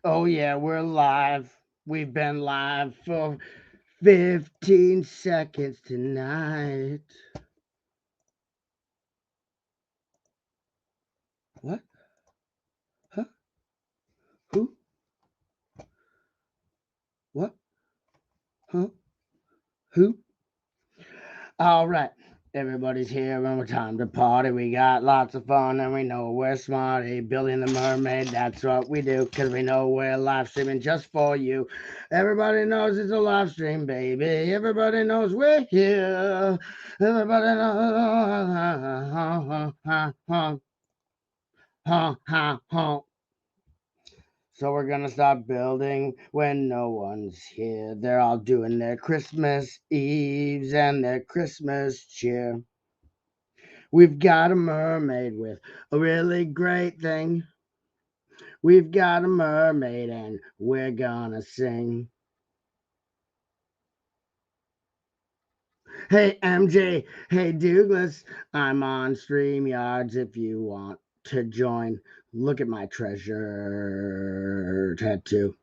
Oh, yeah, we're live. We've been live for 15 seconds tonight. What? Huh? Who? What? Huh? Who? All right. Everybody's here and we're time to party. We got lots of fun and we know we're smart. Hey, Billy and the Mermaid, that's what we do because we know we're live streaming just for you. Everybody knows it's a live stream, baby. Everybody knows we're here. Everybody knows. So we're gonna start building when no one's here. They're all doing their Christmas Eves and their Christmas cheer. We've got a mermaid with a really great thing. We've got a mermaid and we're gonna sing. Hey MJ, hey Douglas, I'm on StreamYards if you want to join. Look at my treasure tattoo.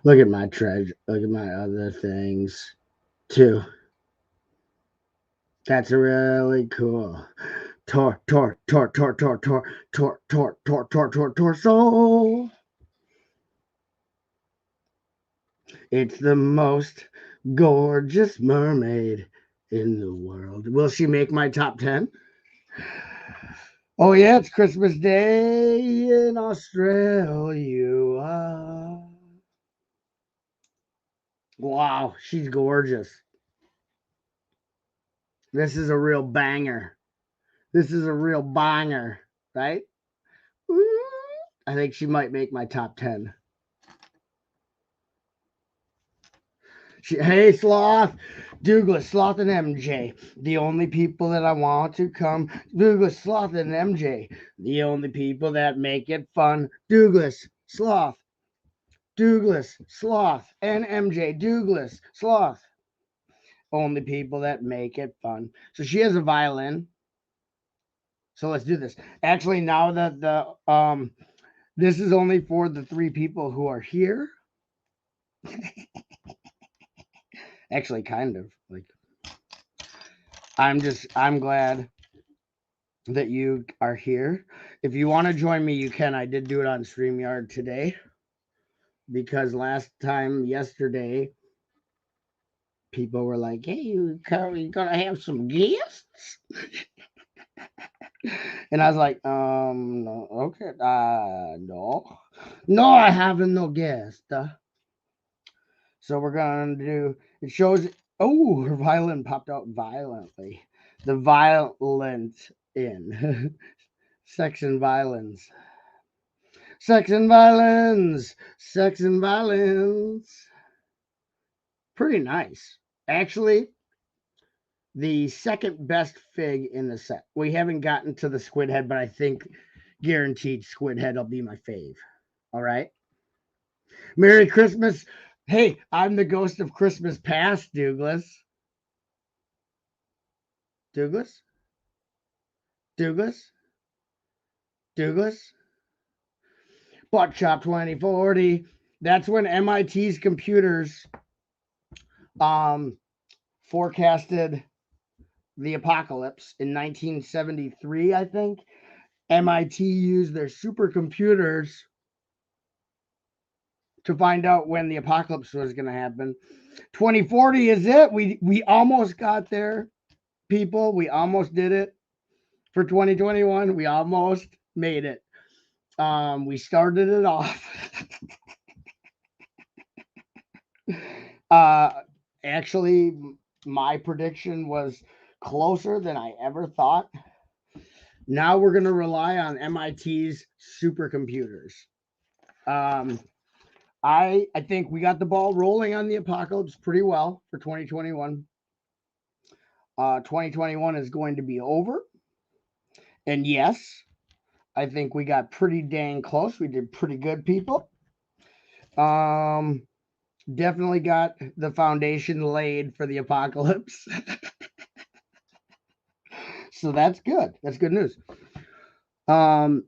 Look at my treasure. Look at my other things too. That's really cool. Torso. It's the most gorgeous mermaid in the world. Will she make my top 10? Oh, yeah, it's Christmas Day in Australia. Wow, she's gorgeous. This is a real banger. This is a real banger, right? I think she might make my top 10. Hey, Sloth, Douglas, Sloth, and MJ, the only people that I want to come. Douglas, Sloth, and MJ, the only people that make it fun. Douglas, Sloth, and MJ. Douglas, Sloth, only people that make it fun. So she has a violin. So let's do this. Actually, now that this is only for the three people who are here. Actually, kind of like I'm glad that you are here. If you want to join me, you can. I did do it on StreamYard today because yesterday, people were like, "Hey, you gonna have some guests?" And I was like, no, okay, no, I haven't no guest. So we're gonna do. It shows. Oh, her violin popped out violently. The violent in sex and violence. Sex and violence. Sex and violence. Pretty nice. Actually, the second best fig in the set. We haven't gotten to the squid head, but I think guaranteed squid head will be my fave. All right. Merry Christmas. Hey, I'm the ghost of Christmas past, Douglas. Douglas? Douglas? Douglas? Buckshop 2040. That's when MIT's computers forecasted the apocalypse in 1973, I think. MIT used their supercomputers to find out when the apocalypse was going to happen. 2040 is it. We almost got there, people. We almost did it for 2021. We almost made it. We started it off. uh, Actually, my prediction was closer than I ever thought. Now we're going to rely on MIT's supercomputers. Um, I think we got the ball rolling on the apocalypse pretty well for 2021. 2021 is going to be over. And yes, I think we got pretty dang close. We did pretty good, people. Um, Definitely got the foundation laid for the apocalypse. So that's good. That's good news. Um,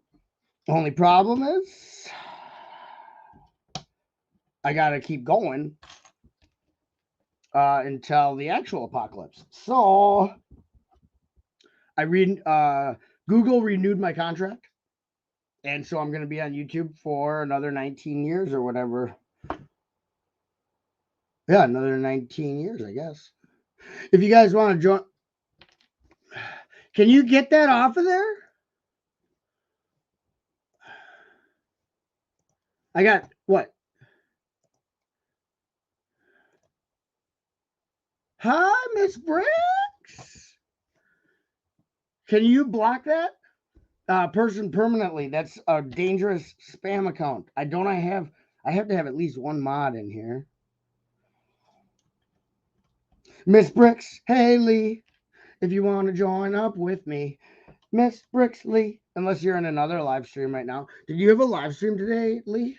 Only problem is I gotta keep going until the actual apocalypse. So Google renewed my contract, and so I'm gonna be on YouTube for another 19 years or whatever. Yeah, another 19 years, I guess. If you guys want to join, can you get that off of there? I got what? Hi, Miss Bricks. Can you block that person permanently? That's a dangerous spam account. I have to have at least one mod in here. Miss Bricks, Haley, if you want to join up with me, Miss Bricks Lee. Unless you're in another live stream right now. Did you have a live stream today, Lee?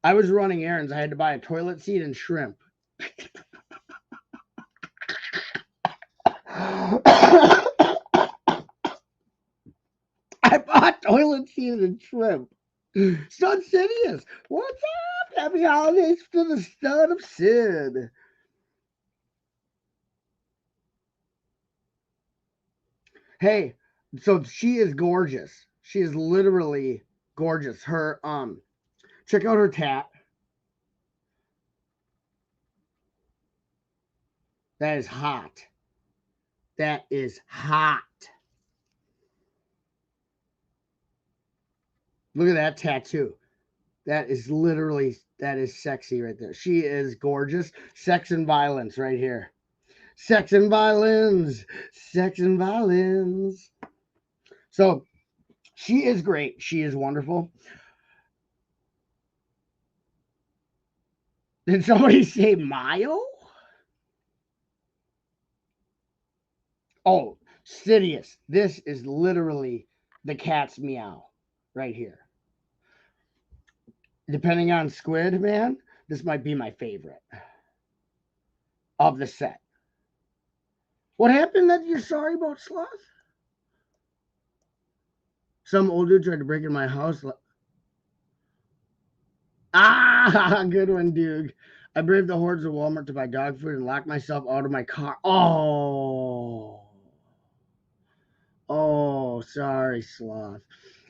I was running errands. I had to buy a toilet seat and shrimp. I bought toilet seat and shrimp. Stud Sidious, what's up? Happy holidays to the stud of Sid. Hey, so she is gorgeous. She is literally gorgeous. Her check out her tat. That is hot. That is hot. Look at that tattoo. That is sexy right there. She is gorgeous. Sex and violence right here. Sex and violence. Sex and violence. So she is great. She is wonderful. Did somebody say Mayo? Oh, Sidious. This is literally the cat's meow right here. Depending on Squid, man, this might be my favorite of the set. What happened that you're sorry about, Sloth? Some old dude tried to break in my house. Ah, good one, dude. I braved the hordes of Walmart to buy dog food and locked myself out of my car. Oh, sorry, Sloth.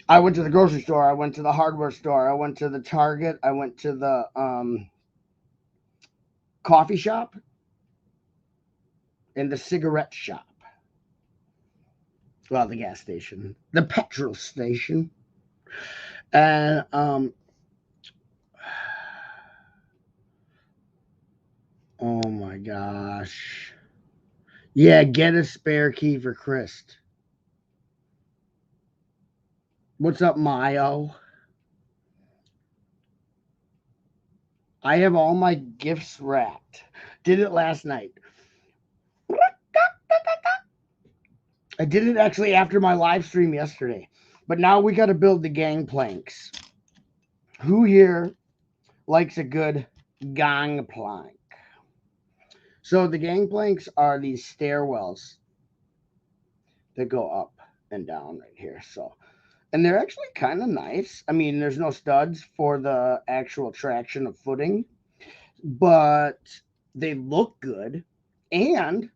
I went to the grocery store. I went to the hardware store. I went to the Target. I went to the coffee shop and the cigarette shop. Well, the gas station, the petrol station, and oh my gosh, yeah, get a spare key for Chris. What's up, Mayo? I have all my gifts wrapped. Did it last night. I did it actually after my live stream yesterday. But now we got to build the gangplanks. Who here likes a good gangplank? So the gangplanks are these stairwells that go up and down right here. So, and they're actually kind of nice. I mean, there's no studs for the actual traction of footing, but they look good, and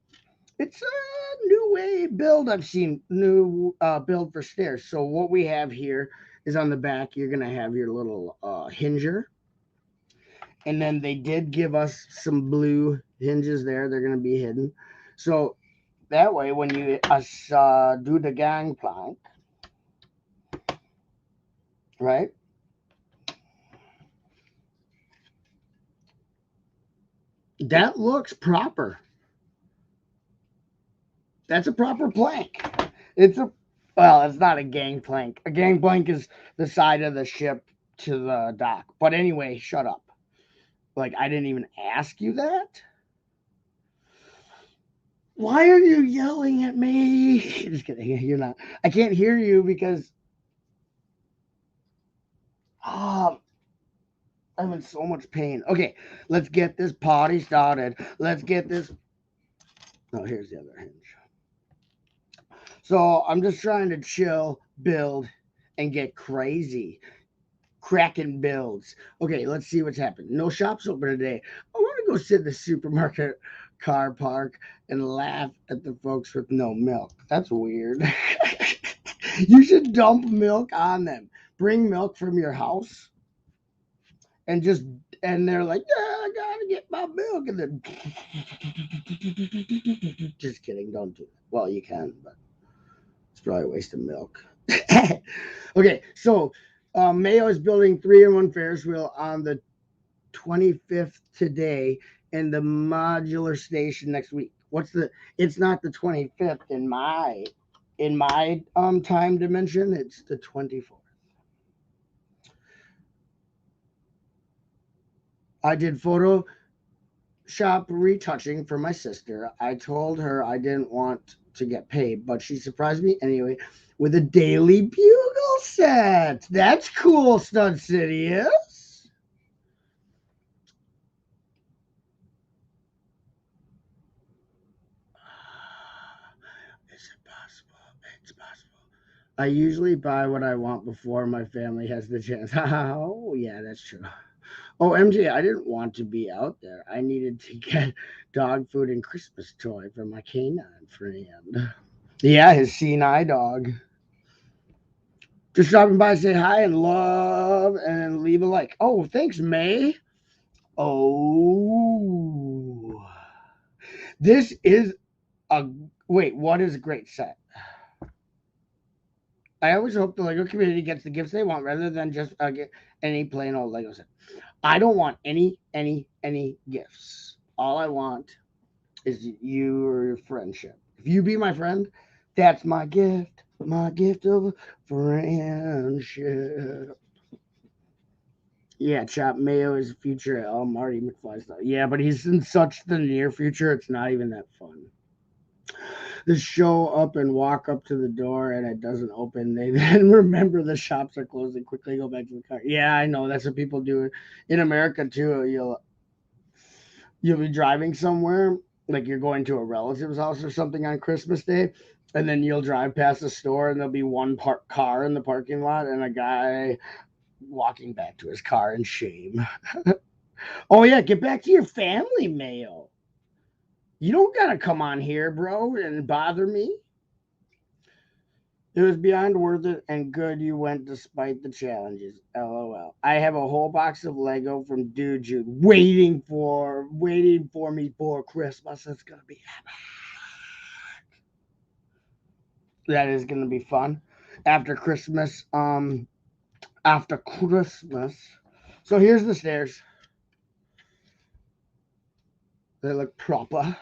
it's a new way build I've seen. New build for stairs. So what we have here is on the back, you're gonna have your little hinger, and then they did give us some blue hinges there. They're gonna be hidden, so that way when you do the gangplank, right? That looks proper. That's a proper plank. It's not a gangplank. A gangplank is the side of the ship to the dock. But anyway, shut up. Like, I didn't even ask you that. Why are you yelling at me? Just kidding. You're not. I can't hear you because I'm in so much pain. Okay, let's get this party started. Let's get this. Oh, here's the other hinge. So I'm just trying to chill, build, and get crazy. cracking builds. Okay, let's see what's happened. No shops open today. I want to go sit in the supermarket car park and laugh at the folks with no milk. That's weird. You should dump milk on them. Bring milk from your house and just and they're like, yeah, I gotta get my milk, and then just kidding, don't do that. Well, you can, but it's probably a waste of milk. Okay, so Mayo is building 3-in-1 Ferris wheel on the 25th today, and the modular station next week. It's not the 25th in my time dimension. It's the 24th. I did Photoshop retouching for my sister. I told her I didn't want to get paid, but she surprised me anyway with a Daily Bugle set. That's cool, Stud City is. Is it possible? It's possible. I usually buy what I want before my family has the chance. Oh, yeah, that's true. Oh, MJ, I didn't want to be out there. I needed to get dog food and Christmas toy for my canine friend. Yeah, his Sinai dog. Just stopping by, say hi and love and leave a like. Oh, thanks, May. Oh, this is a wait. What is a great set? I always hope the Lego community gets the gifts they want rather than just get any plain old Lego set. I don't want any gifts. All I want is your friendship. If you be my friend, that's my gift. My gift of friendship. Yeah, Chop Mayo is future Marty McFly stuff. Yeah, but he's in such the near future, it's not even that fun. The show up and walk up to the door and it doesn't open. They then remember the shops are closed and quickly go back to the car. Yeah, I know. That's what people do in America too. You'll be driving somewhere, like you're going to a relative's house or something on Christmas Day, and then you'll drive past the store and there'll be one car in the parking lot and a guy walking back to his car in shame. Oh yeah, get back to your family, Mayo. You don't gotta come on here, bro, and bother me. It was beyond worth it and good you went despite the challenges. LOL. I have a whole box of Lego from Dude Jude waiting for me for Christmas. It's gonna be epic. That is gonna be fun. After Christmas, So here's the stairs. They look proper.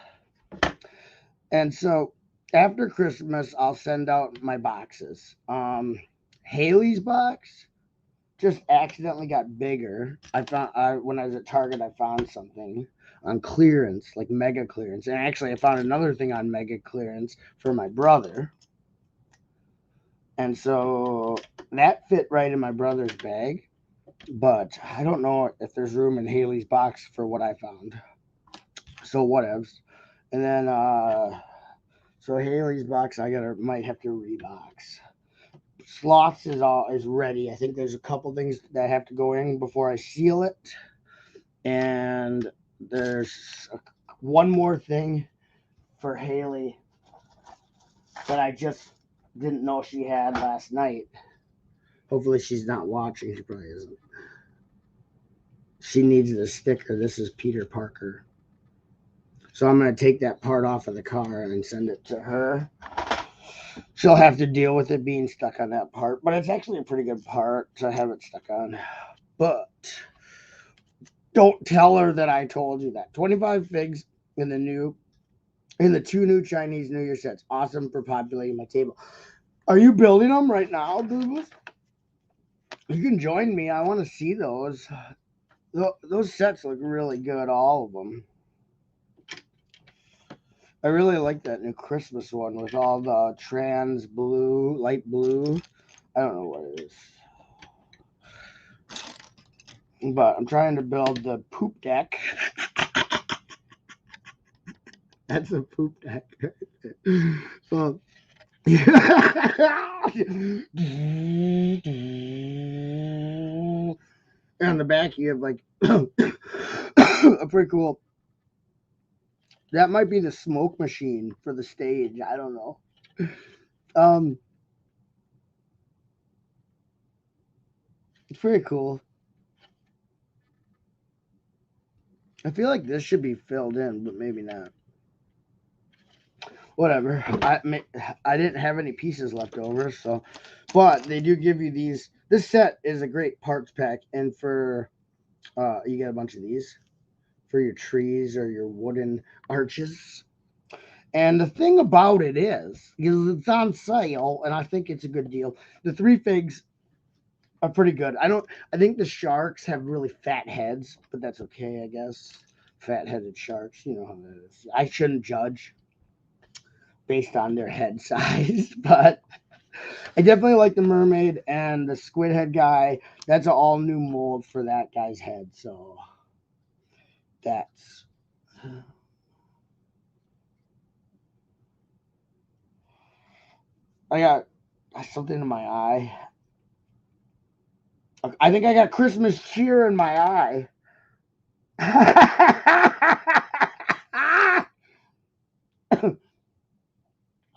And so after Christmas, I'll send out my boxes. Haley's box just accidentally got bigger. When I was at Target, I found something on clearance, like mega clearance. And actually, I found another thing on mega clearance for my brother. And so that fit right in my brother's bag. But I don't know if there's room in Haley's box for what I found. So whatevs. And then so Haley's box might have to rebox. Sloths is ready. I think there's a couple things that have to go in before I seal it. And there's one more thing for Haley that I just didn't know she had last night. Hopefully she's not watching. She probably isn't. She needs the sticker. This is Peter Parker. So I'm going to take that part off of the car and send it to her. She'll have to deal with it being stuck on that part. But it's actually a pretty good part to have it stuck on. But don't tell her that I told you that. 25 figs in the 2 new Chinese New Year sets. Awesome for populating my table. Are you building them right now, Douglas? You can join me. I want to see those. Those sets look really good, all of them. I really like that new Christmas one with all the trans blue, light blue. I don't know what it is. But I'm trying to build the poop deck. That's a poop deck. So, And on the back, you have like a pretty cool. That might be the smoke machine for the stage. I don't know. Um, it's pretty cool. I feel like this should be filled in, but maybe not. Whatever. I didn't have any pieces left over, so. But they do give you these. This set is a great parts pack, and for you get a bunch of these for your trees or your wooden arches. And the thing about it is, because it's on sale, and I think it's a good deal. The three figs are pretty good. I think the sharks have really fat heads, but that's okay, I guess. Fat headed sharks, you know how that is. I shouldn't judge based on their head size, but I definitely like the mermaid and the squid head guy. That's an all new mold for that guy's head, so that's. I got something in my eye. I think I got Christmas cheer in my eye.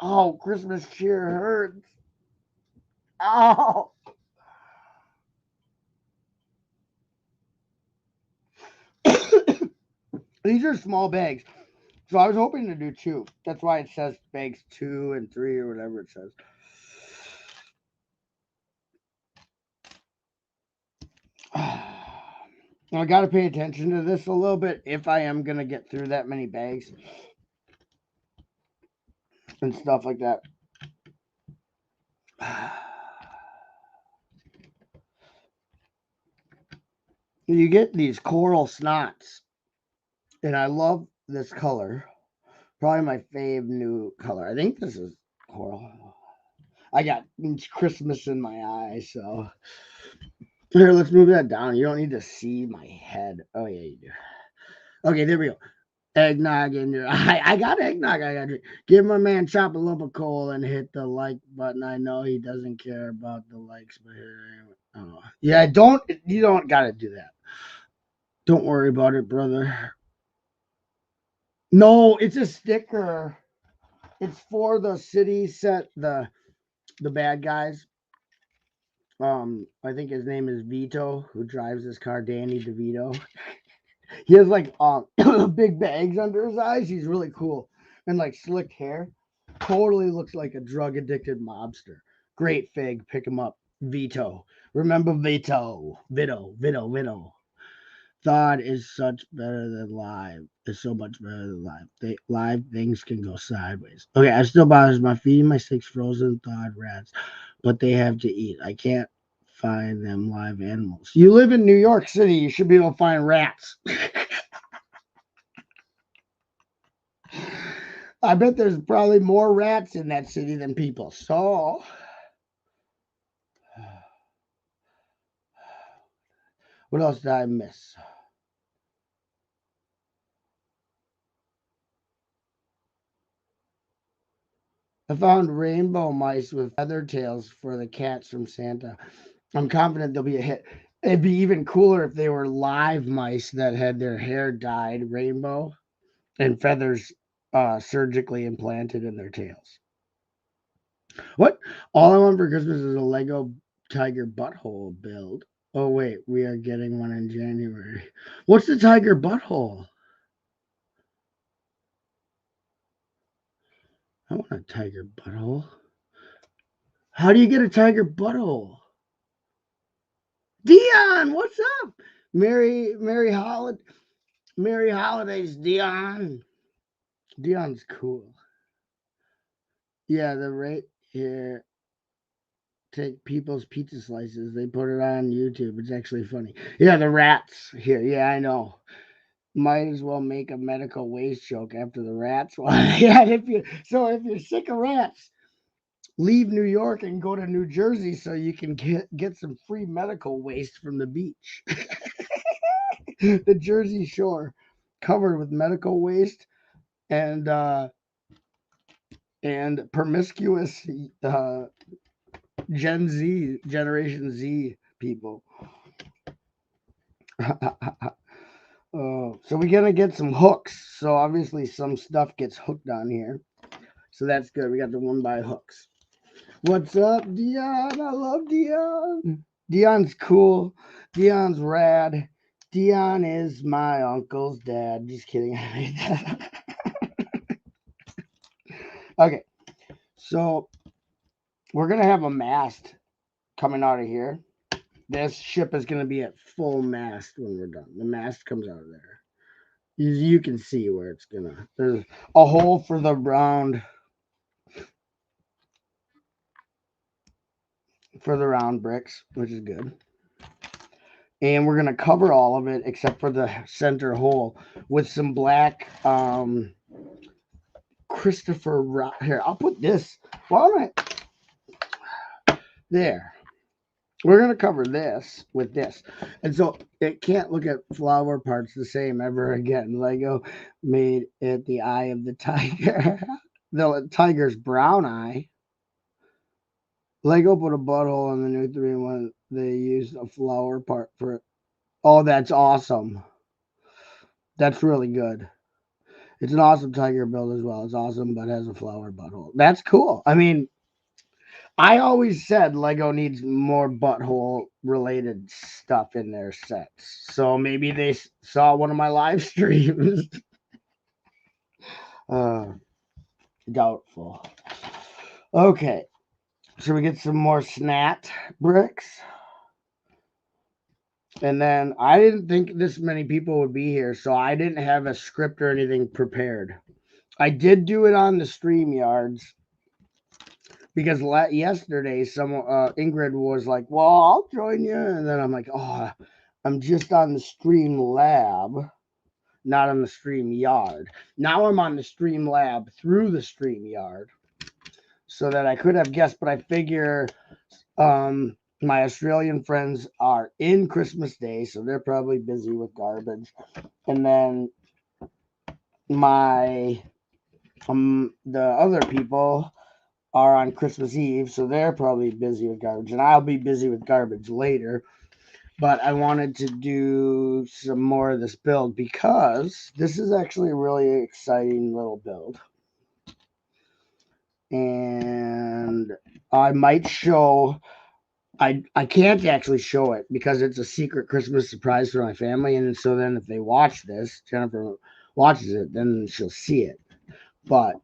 Oh, Christmas cheer hurts. Oh. These are small bags. So I was hoping to do two. That's why it says bags 2 and 3 or whatever it says. I got to pay attention to this a little bit if I am going to get through that many bags and stuff like that. You get these coral snots, and I love this color. Probably my fave new color. I think this is coral. I got Christmas in my eye, so here, let's move that down. You don't need to see my head. Oh yeah, you do. Okay, there we go. Eggnog in your eye. I got eggnog. I got to drink. Give my man Chop a lump of coal and hit the like button. I know he doesn't care about the likes, but here, oh. Yeah, don't. You don't got to do that. Don't worry about it, brother. No, it's a sticker. It's for the city set. The bad guys. I think his name is Vito, who drives this car, Danny DeVito. He has like big bags under his eyes. He's really cool. And like slicked hair. Totally looks like a drug addicted mobster. Great fig. Pick him up. Vito. Remember Vito. Vito. Thought is such better than live. Is so much better than live. Live things can go sideways. Okay, I still bothers my feeding my 6 frozen thawed rats, but they have to eat. I can't find them live animals. You live in New York City. You should be able to find rats. I bet there's probably more rats in that city than people. So, what else did I miss? I found rainbow mice with feather tails for the cats from Santa. I'm confident they'll be a hit. It'd be even cooler if they were live mice that had their hair dyed rainbow and feathers surgically implanted in their tails. What? All I want for Christmas is a Lego tiger butthole build. Oh, wait, we are getting one in January. What's the tiger butthole? I want a tiger butthole. How do you get a tiger butthole? Dion, what's up? Merry holidays, Dion. Dion's cool. Yeah, the right here take people's pizza slices. They put it on YouTube. It's actually funny. Yeah, the rats here. Yeah, I know. Might as well make a medical waste joke after the rats one. Yeah, if you're sick of rats, leave New York and go to New Jersey so you can get some free medical waste from the beach. The Jersey Shore covered with medical waste and promiscuous Generation Z people. So we're gonna get some hooks. So obviously some stuff gets hooked on here. So that's good. We got the 1x hooks. What's up, Dion? I love Dion. Dion's cool. Dion's rad. Dion is my uncle's dad. Just kidding. I made that. Okay. So we're gonna have a mast coming out of here. This ship is gonna be at full mast when we're done. The mast comes out of there. You can see where it's gonna. There's a hole for the round bricks, which is good. And we're gonna cover all of it except for the center hole with some black Christopher rock. Here, I'll put this. Why don't I? There. We're gonna cover this with this, and so it can't look at flower parts the same ever again. Lego made it the eye of the tiger, the tiger's brown eye. Lego put a butthole in the new 3-in-1. They used a flower part for it. Oh, that's awesome. That's really good. It's an awesome tiger build as well. It's awesome, but has a flower butthole. That's cool. I mean, I always said Lego needs more butthole related stuff in their sets. So maybe they saw one of my live streams. Doubtful. Okay. Should we get some more snat bricks? And then I didn't think this many people would be here, so I didn't have a script or anything prepared. I did do it on the StreamYards because yesterday Ingrid was like, "Well, I'll join you," and then I'm like, "Oh, I'm just on the Stream Lab, not on the StreamYard." Now I'm on the Stream Lab through the StreamYard, so that I could have guessed, but I figure my Australian friends are in Christmas Day, so they're probably busy with garbage. And then my the other people are on Christmas Eve, so they're probably busy with garbage, and I'll be busy with garbage later. But I wanted to do some more of this build because this is actually a really exciting little build. And I might show I can't actually show it because it's a secret Christmas surprise for my family. And so then if they watch this, Jennifer watches it, then she'll see it. But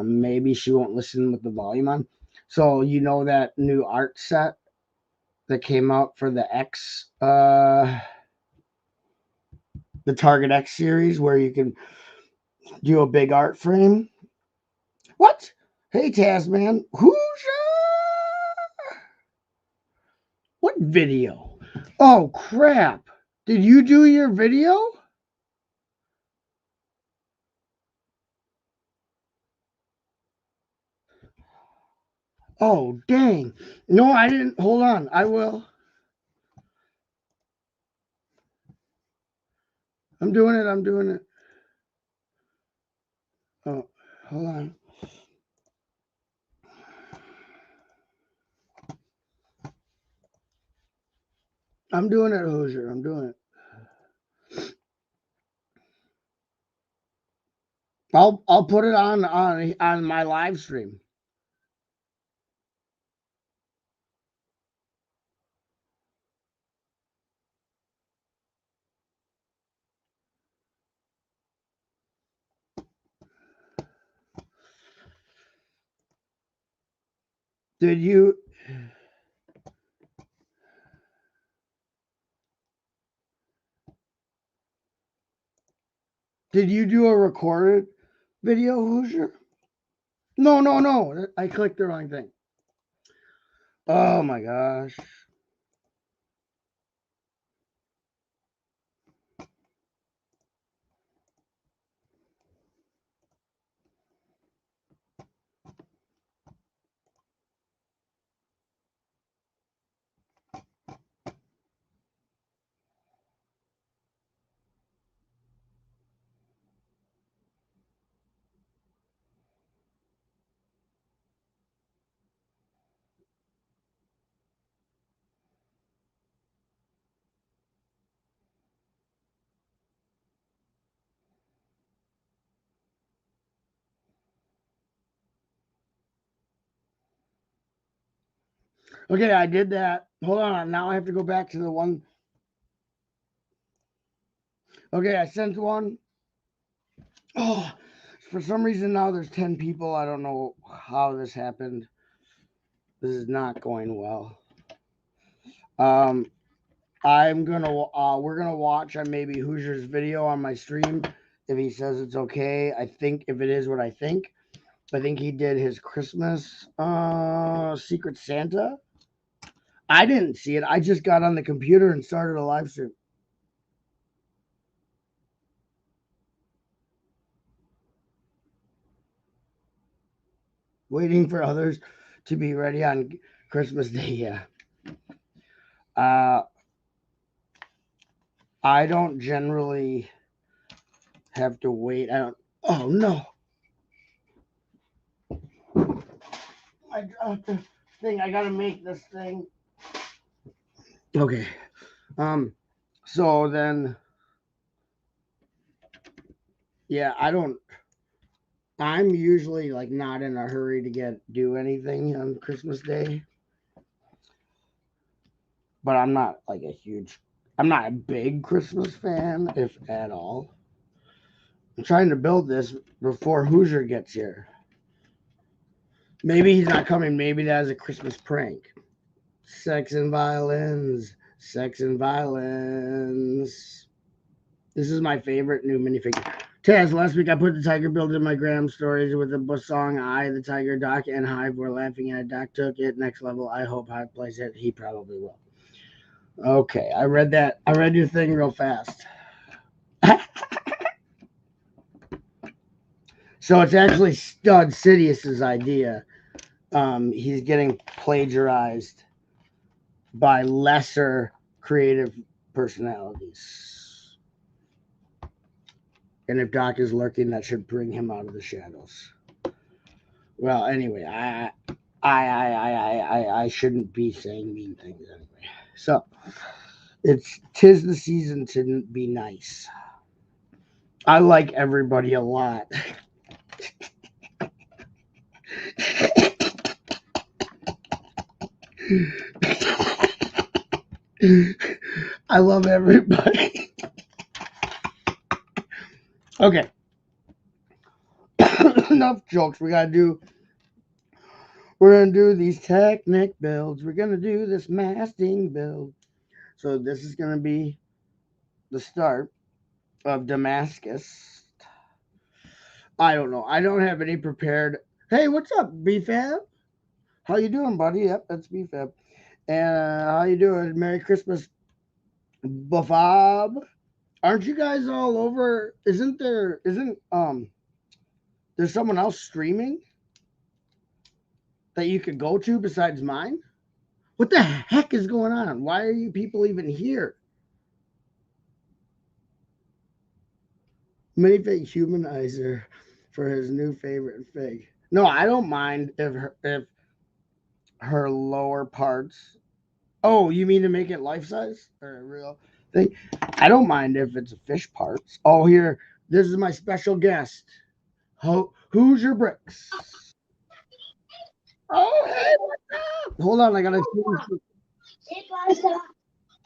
maybe she won't listen with the volume on. So you know that new art set that came out for the Target X series where you can do a big art frame? What? Hey Tasman, who's what video? Oh crap. Did you do your video? Oh dang. No, I didn't. Hold on. I will. I'm doing it. I'm doing it. Oh, hold on. I'm doing it, Hoosier. I'm doing it. I'll put it on my live stream. Did you do a recorded video, Hoosier? No, no, no. I clicked the wrong thing. Oh my gosh. Okay, I did that. Hold on. Now I have to go back to the one. Okay, I sent one. Oh, for some reason now there's 10 people. I don't know how this happened. This is not going well. I'm gonna we're gonna watch on maybe Hoosier's video on my stream if he says it's okay. I think if it is what I think he did his Christmas Secret Santa. I didn't see it. I just got on the computer and started a live stream. Waiting for others to be ready on Christmas Day. Yeah. I don't generally have to wait. I don't. Oh no! I dropped the thing. I gotta make this thing. Okay. So then, yeah, I don't. I'm usually like not in a hurry to do anything on Christmas Day, but I'm not like I'm not a big Christmas fan, if at all. I'm trying to build this before Hoosier gets here. Maybe he's not coming. Maybe that is a Christmas prank. Sex and violins. Sex and violins. This is my favorite new minifigure. Taz, last week I put the tiger build in my Graham stories with the song I, the tiger, Doc, and Hive were laughing at. Doc took it next level. I hope Hive plays it. He probably will. Okay, I read that. I read your thing real fast. So it's actually Stud Sidious's idea. He's getting plagiarized by lesser creative personalities. And if Doc is lurking, that should bring him out of the shadows. Well, anyway, I shouldn't be saying mean things anyway. So tis the season to be nice. I like everybody a lot. I love everybody. Okay. Enough jokes. We're gonna do these Technic builds. We're gonna do this masting build. So this is gonna be the start of Damascus. I don't know. I don't have any prepared. Hey, what's up, BFAB? How you doing, buddy? Yep, that's BFAB. And how you doing? Merry Christmas, Buffab. Aren't you guys all over? Isn't there's someone else streaming that you could go to besides mine? What the heck is going on? Why are you people even here? Minifig humanizer for his new favorite fig. No, I don't mind if her lower parts. Oh, you mean to make it life size or a real thing? I don't mind if it's fish parts. Oh, here, this is my special guest. Who's your bricks? Oh, hey, what's up? Hold on, I gotta.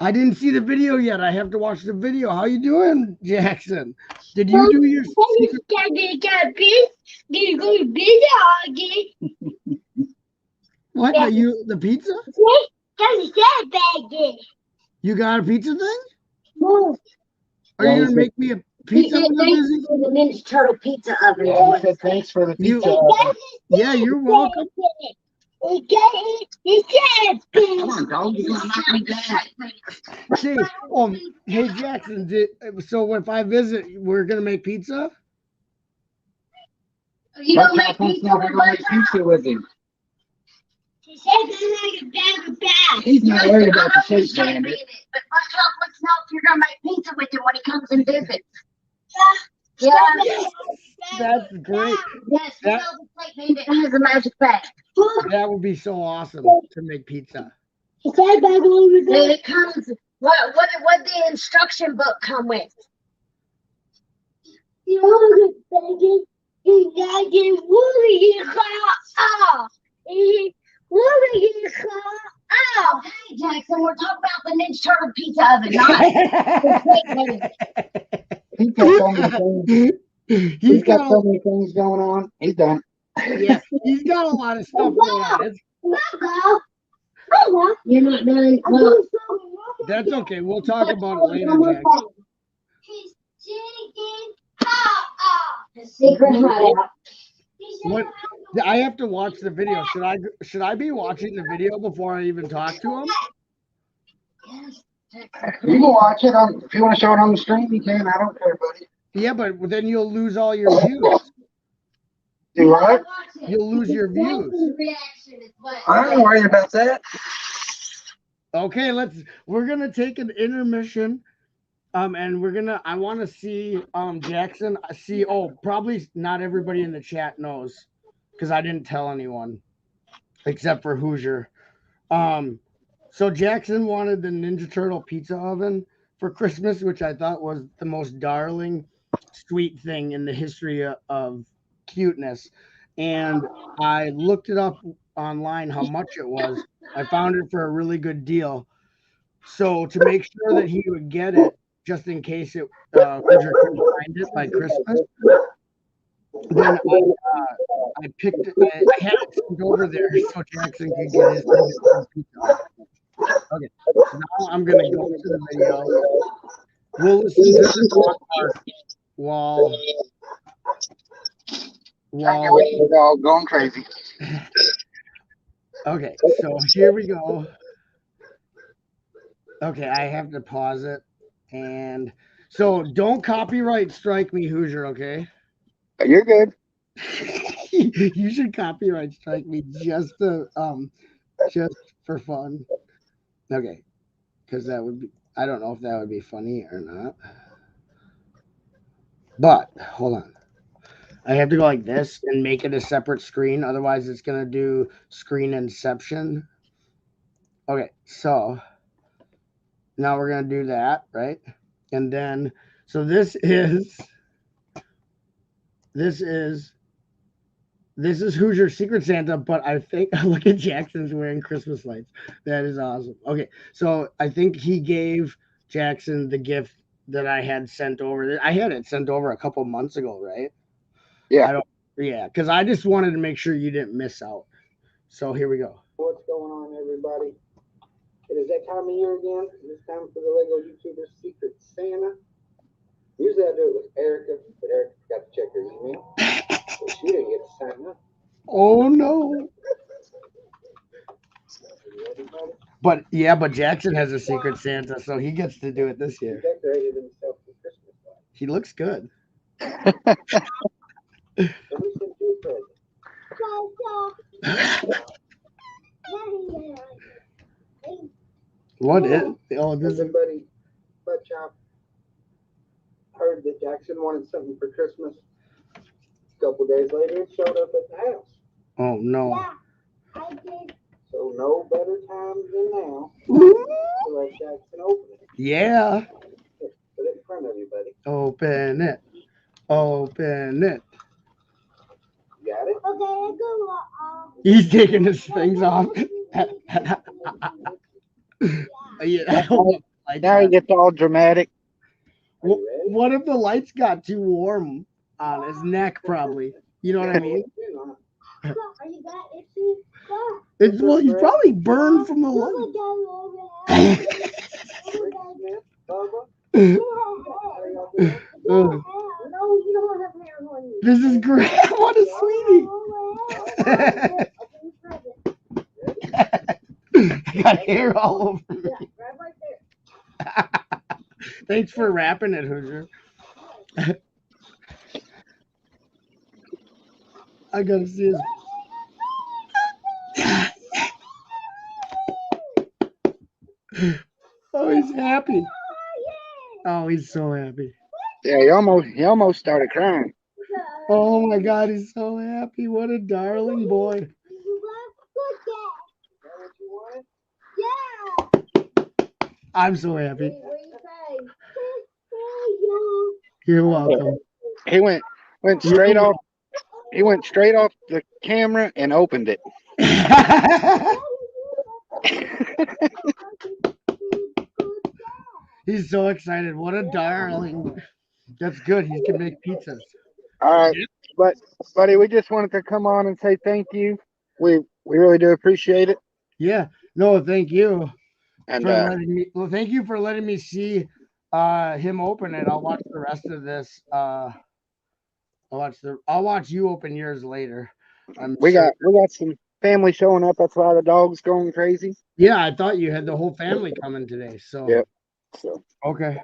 I didn't see the video yet. I have to watch the video. How you doing, Jackson? Did you do your secret? What? The pizza? You got a pizza thing? No. Are you gonna make me a pizza? Thanks for the Ninja Turtle pizza oven. Yeah, he said thanks for the pizza oven. Yeah, you're welcome. Come on, dog. You're gonna knock me down. See, hey Jackson, so if I visit, we're gonna make pizza? You don't make pizza with him. He said there's like a bag of bags. He's not worried about the shape, Bandit. But let's know if you're gonna make pizza with him when he comes and visits. Yeah. That's great. Yes, we know the plate Bandit has a magic bag. That would be so awesome to make pizza. It comes. What the instruction book come with? Oh, hey, Jackson, we're talking about the Ninja Turtle pizza oven, not He's got so many things. He's got so many things going on. He's done. yeah, he's got a lot of stuff going on. You're not done. Well, That's okay. We'll talk about it later, Jackson. The secret hideout. What? I have to watch the video. Should I be watching the video before I even talk to him? You can watch it on. If you want to show it on the stream, you can. I don't care, buddy. Yeah, but then you'll lose all your views. Do what? You'll lose your views. I don't worry about that. Okay, we're gonna take an intermission. And I want to see Jackson probably not everybody in the chat knows because I didn't tell anyone except for Hoosier. So Jackson wanted the Ninja Turtle pizza oven for Christmas, which I thought was the most darling sweet thing in the history of cuteness. And I looked it up online how much it was. I found it for a really good deal. So to make sure that he would get it, just in case it Hoosier couldn't find it by Christmas, then I picked it. I had it sent over there so Jackson could get his pizza. Okay, now I'm gonna go to the video. We'll listen to the dog bark while We're all going crazy. Okay, so here we go. Okay, I have to pause it. And so don't copyright strike me, Hoosier, okay? You're good. You should copyright strike me just for fun. Okay. Because that would be, I don't know if that would be funny or not. But hold on. I have to go like this and make it a separate screen. Otherwise it's gonna do screen inception. Okay, so now we're gonna do that, right? And then, so this is Hoosier Secret Santa, but I think, look at Jackson's wearing Christmas lights. That is awesome. Okay, so I think he gave Jackson the gift that I had sent over. I had it sent over a couple months ago, right? Yeah. Because I just wanted to make sure you didn't miss out. So here we go. What's going on, everybody? It is that time of year again. It's time for the Lego YouTuber Secret Santa. Usually I do it with Erica, but Erica forgot to check her email, so she didn't get to sign up. Oh no! But Jackson has a Secret Santa, so he gets to do it this year. He decorated himself for Christmas lights. He looks good. So who sent you a present? What is? Oh, this is. Everybody, Butt Chop, heard that Jackson wanted something for Christmas. A couple days later, it showed up at the house. Oh no! I did. So no better time than now to let Jackson open it. Yeah. Here, put it in front of you, buddy. Open it. Open it. You got it? Okay, go. He's taking his things off. Yeah. Like Now he gets all dramatic. what if the lights got too warm on his neck? Probably. You know what I mean? Are you that itchy? It's well, he's probably burned from the light. No, you don't have hair on you. This is great. What a sweetie. I got hair all over me. Yeah, right there. Thanks for wrapping it, Hoosier. I gotta see his. Oh, he's happy. Oh, he's so happy. Yeah, he almost started crying. Oh my God, he's so happy. What a darling boy. I'm so happy. You're welcome. He went straight off. He went straight off the camera and opened it. He's so excited. What a darling. That's good. He can make pizzas. All right, but buddy, we just wanted to come on and say thank you. We really do appreciate it. Yeah. No, thank you And for letting me. Well, thank you for letting me see him open it. I'll watch the rest of this. I'll watch you open yours later. I'm we sure. got some family showing up. That's why the dog's going crazy. Yeah, I thought you had the whole family coming today. So Yep. So okay.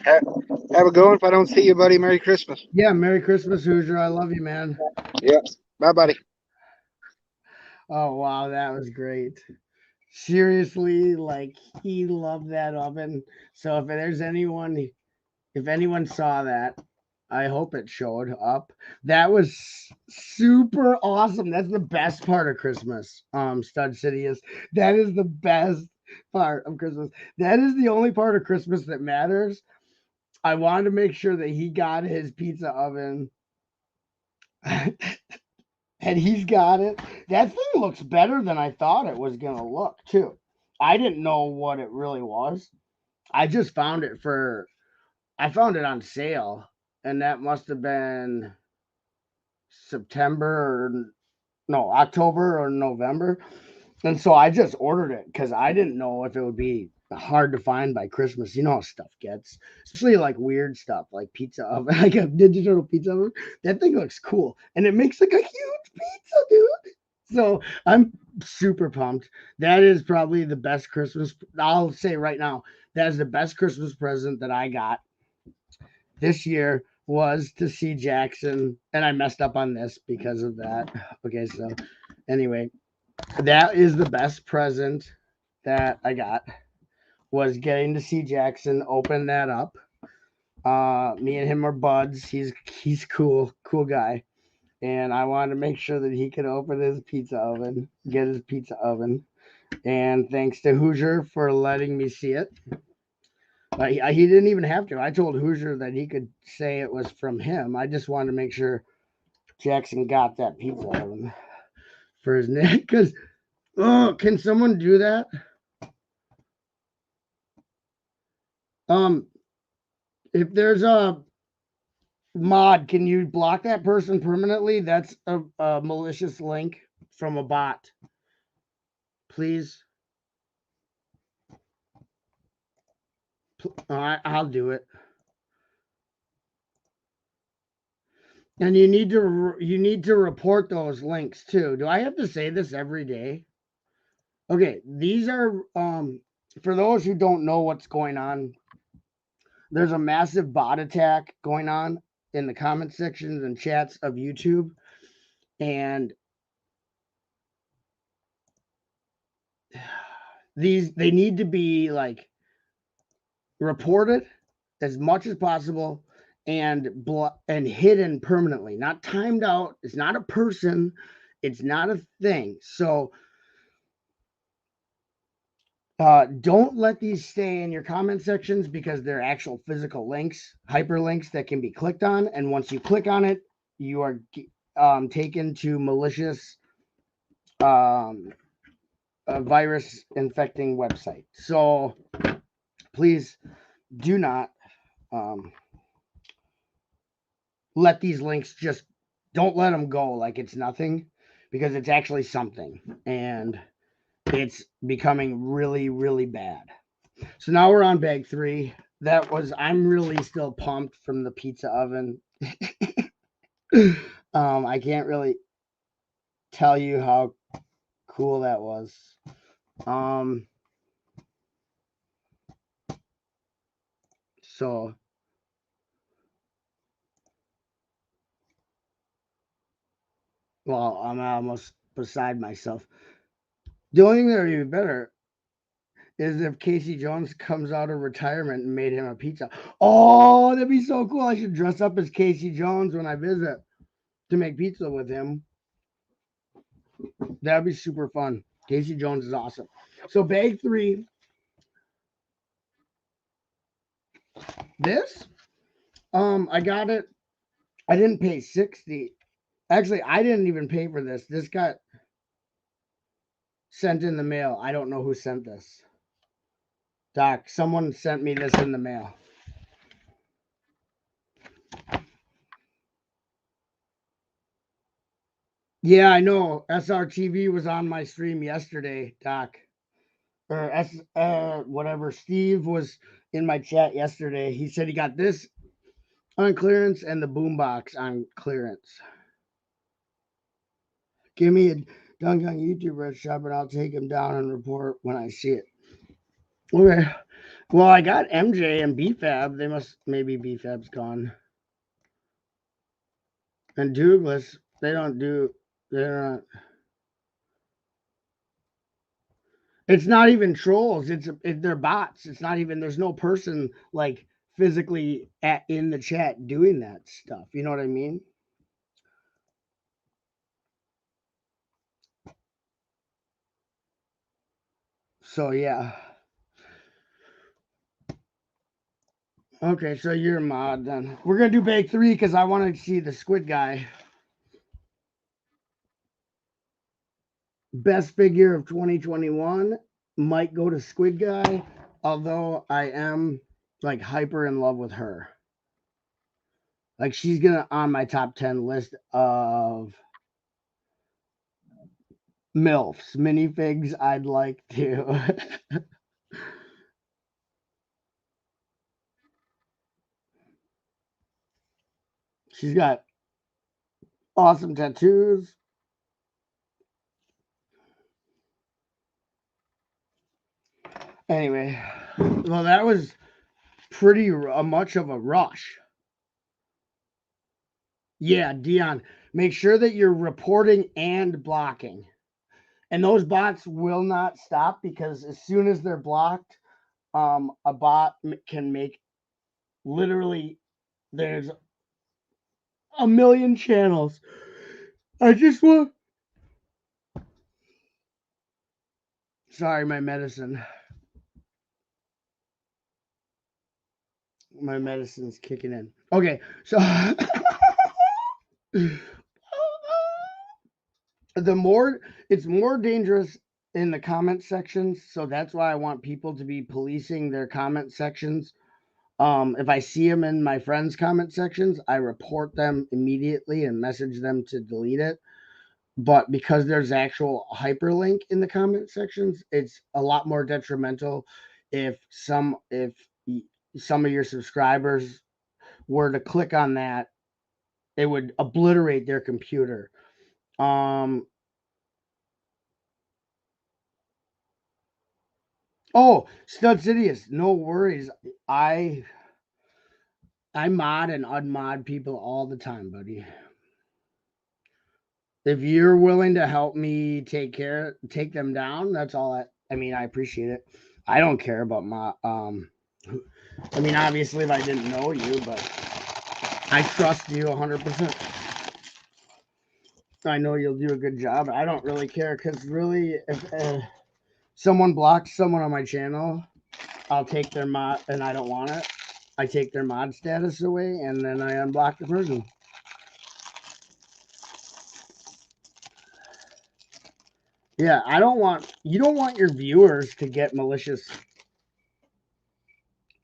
have a good one. If I don't see you, buddy, Merry Christmas. Yeah, Merry Christmas, Hoosier. I love you, man. Yep. Bye, buddy. Oh wow, that was great. Seriously, like he loved that oven. So if anyone saw that, I hope it showed up. That was super awesome. That's the best part of Christmas. Stud City is that is the best part of Christmas. That is the only part of Christmas that matters. I wanted to make sure that he got his pizza oven. And he's got it. That thing looks better than I thought it was gonna look too. I didn't know what it really was. I just found it on sale, and that must have been October or November. And so I just ordered it because I didn't know if it would be hard to find by Christmas. You know how stuff gets, especially like weird stuff like pizza oven, like a digital pizza oven. That thing looks cool and it makes like a huge pizza, dude. So I'm super pumped. That is probably the best Christmas. I'll say right now, that is the best Christmas present that I got this year was to see Jackson. And I messed up on this because of that. Okay, so anyway, that is the best present that I got was getting to see Jackson open that up. Me and him are buds. He's cool guy. And I wanted to make sure that he could open his pizza oven, get his pizza oven. And thanks to Hoosier for letting me see it. He didn't even have to. I told Hoosier that he could say it was from him. I just wanted to make sure Jackson got that pizza oven for his neck. Because, can someone do that? If there's a mod, can you block that person permanently? That's a malicious link from a bot. Please. I'll do it. And you need to report those links too. Do I have to say this every day? Okay, these are for those who don't know what's going on. There's a massive bot attack going on in the comment sections and chats of YouTube, and they need to be like reported as much as possible and hidden permanently, not timed out. It's not a person, it's not a thing. So don't let these stay in your comment sections because they're actual physical links, hyperlinks that can be clicked on. And once you click on it, you are taken to malicious virus infecting website. So please do not let these links don't let them go like it's nothing, because it's actually something and it's becoming really, really bad. So now we're on bag 3. I'm really still pumped from the pizza oven. I can't really tell you how cool that was. So well, I'm almost beside myself. The only thing that would be better is if Casey Jones comes out of retirement and made him a pizza. Oh, that'd be so cool. I should dress up as Casey Jones when I visit to make pizza with him. That'd be super fun. Casey Jones is awesome. So bag 3. This, I got it. I didn't pay $60. Actually, I didn't even pay for this. This got sent in the mail. I don't know who sent this. Doc, someone sent me this in the mail. Yeah, I know. SRTV was on my stream yesterday, Doc. Or whatever. Steve was in my chat yesterday. He said he got this on clearance and the boombox on clearance. Give me a dunk on YouTube Red Shop and I'll take him down and report when I see it. Okay. Well, I got MJ and BFAB. They must, maybe BFAB's gone. And Douglas, they're not. It's not even trolls. They're bots. It's not even, there's no person like physically in the chat doing that stuff. You know what I mean? So yeah. Okay, so you're a mod then. We're gonna do bag 3 because I want to see the squid guy. Best figure of 2021 might go to Squid Guy, although I am like hyper in love with her. Like she's gonna on my top 10 list of MILFs, minifigs I'd like to. She's got awesome tattoos. Anyway, well, that was pretty much of a rush. Yeah, Dion, make sure that you're reporting and blocking. And those bots will not stop because as soon as they're blocked, a bot can make literally, there's a million channels. I just want, sorry, my medicine. My medicine's kicking in. Okay, so it's more dangerous in the comment sections, so that's why I want people to be policing their comment sections. If I see them in my friends' comment sections, I report them immediately and message them to delete it. But because there's actual hyperlink in the comment sections, it's a lot more detrimental if some of your subscribers were to click on that, it would obliterate their computer. Oh, Stud Sidious, no worries. I mod and unmod people all the time, buddy. If you're willing to help me take them down, that's all I mean, I appreciate it. I don't care about my I mean, obviously if I didn't know you, but I trust you 100%. I know you'll do a good job. I don't really care because really, if someone blocks someone on my channel, I'll take their mod, and I don't want it. I take their mod status away, and then I unblock the person. Yeah, you don't want your viewers to get malicious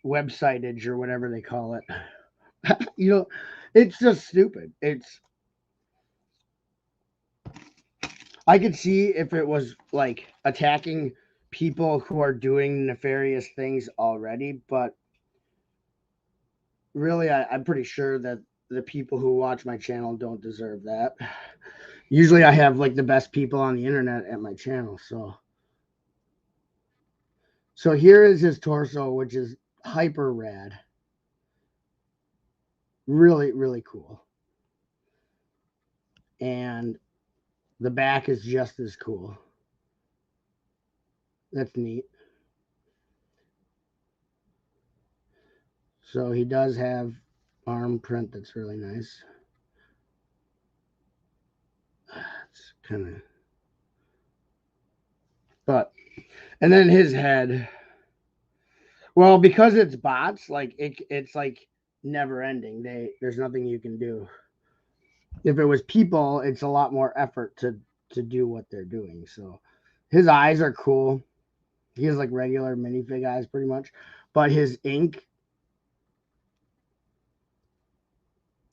websitage or whatever they call it. You know, it's just stupid. I could see if it was like attacking people who are doing nefarious things already, but really, I'm pretty sure that the people who watch my channel don't deserve that. Usually I have like the best people on the internet at my channel, so here is his torso, which is hyper rad. Really, really cool. And the back is just as cool. That's neat. So he does have arm print that's really nice. It's kind of, but, and then his head. Well, because it's bots, like it's like never ending. There's nothing you can do. If it was people, it's a lot more effort to do what they're doing. So His eyes are cool. He has like regular minifig eyes pretty much, but his ink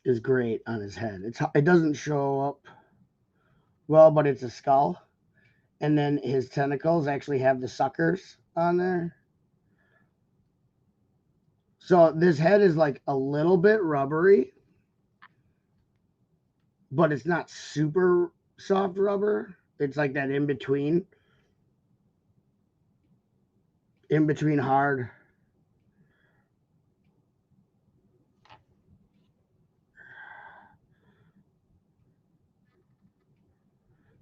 is great on his head. It doesn't show up well, but it's a skull. And then his tentacles actually have the suckers on there. So this head is like a little bit rubbery, but it's not super soft rubber. It's like that in between hard.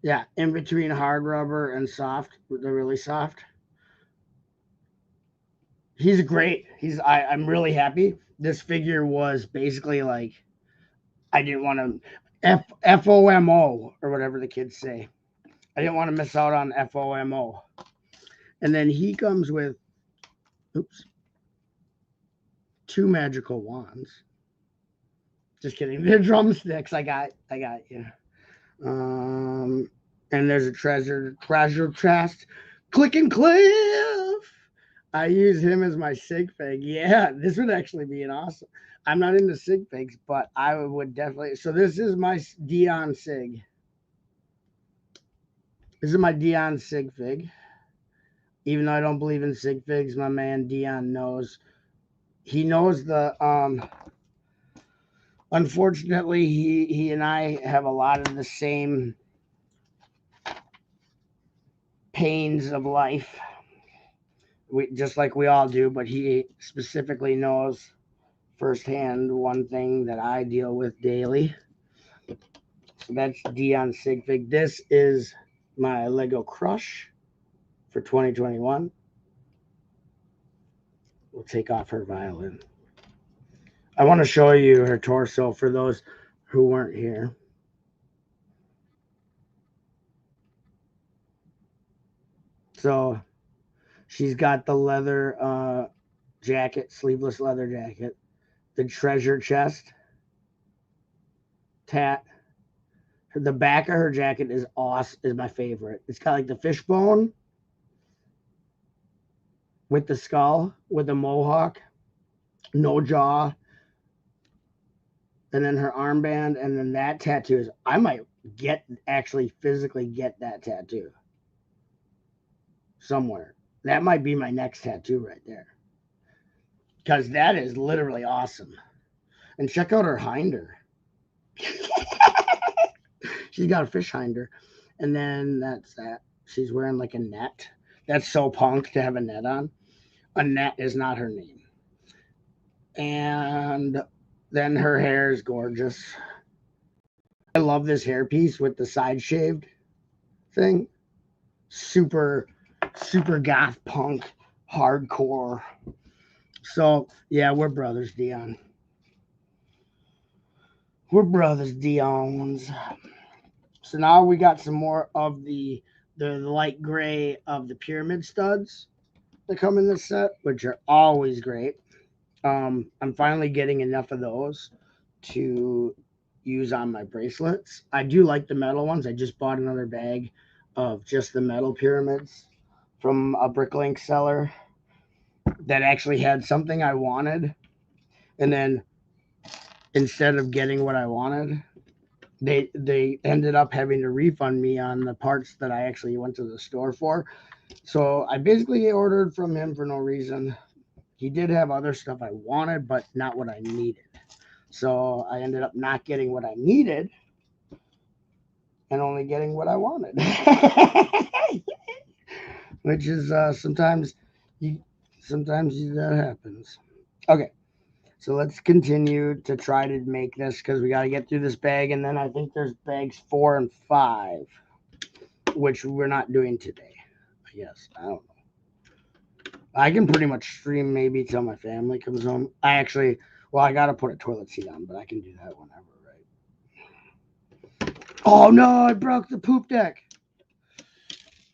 Yeah, in between hard rubber and soft. They're really soft. He's great. I'm really happy. This figure was basically like I didn't want to FOMO or whatever the kids say. I didn't want to miss out on FOMO. And then he comes with, oops, 2 magical wands. Just kidding. They're drumsticks. I got you. And there's a treasure chest. Click and Cliff. I use him as my sig fig. Yeah, this would actually be an awesome. I'm not into sig figs, but I would definitely. So this is my Dion sig. This is my Dion sig fig. Even though I don't believe in sig figs, my man Dion knows. He knows the. Unfortunately, he and I have a lot of the same pains of life. Just like we all do, but he specifically knows firsthand one thing that I deal with daily. So that's Dion Sigfig. This is my Lego Crush for 2021. We'll take off her violin. I want to show you her torso for those who weren't here. So she's got the leather jacket, sleeveless leather jacket, the treasure chest, tat. The back of her jacket is awesome, is my favorite. It's got like the fishbone with the skull, with the mohawk, no jaw, and then her armband, and then that tattoo is, I might actually physically get that tattoo somewhere. That might be my next tattoo right there. Because that is literally awesome. And check out her hinder. She's got a fish hinder. And then that's that. She's wearing like a net. That's so punk to have a net on. A net is not her name. And then her hair is gorgeous. I love this hairpiece with the side shaved thing. Super goth punk, hardcore. So yeah, we're brothers, Dion. We're brothers, Dion's. So now we got some more of the light gray of the pyramid studs that come in this set, which are always great. I'm finally getting enough of those to use on my bracelets. I do like the metal ones. I just bought another bag of just the metal pyramids from a Bricklink seller that actually had something I wanted. And then instead of getting what I wanted, they ended up having to refund me on the parts that I actually went to the store for. So I basically ordered from him for no reason. He did have other stuff I wanted, but not what I needed. So I ended up not getting what I needed and only getting what I wanted. Which is sometimes that happens. Okay. So let's continue to try to make this because we got to get through this bag. And then I think there's bags 4 and 5, which we're not doing today. I guess. I don't know. I can pretty much stream maybe till my family comes home. I got to put a toilet seat on, but I can do that whenever, right? Oh, no, I broke the poop deck.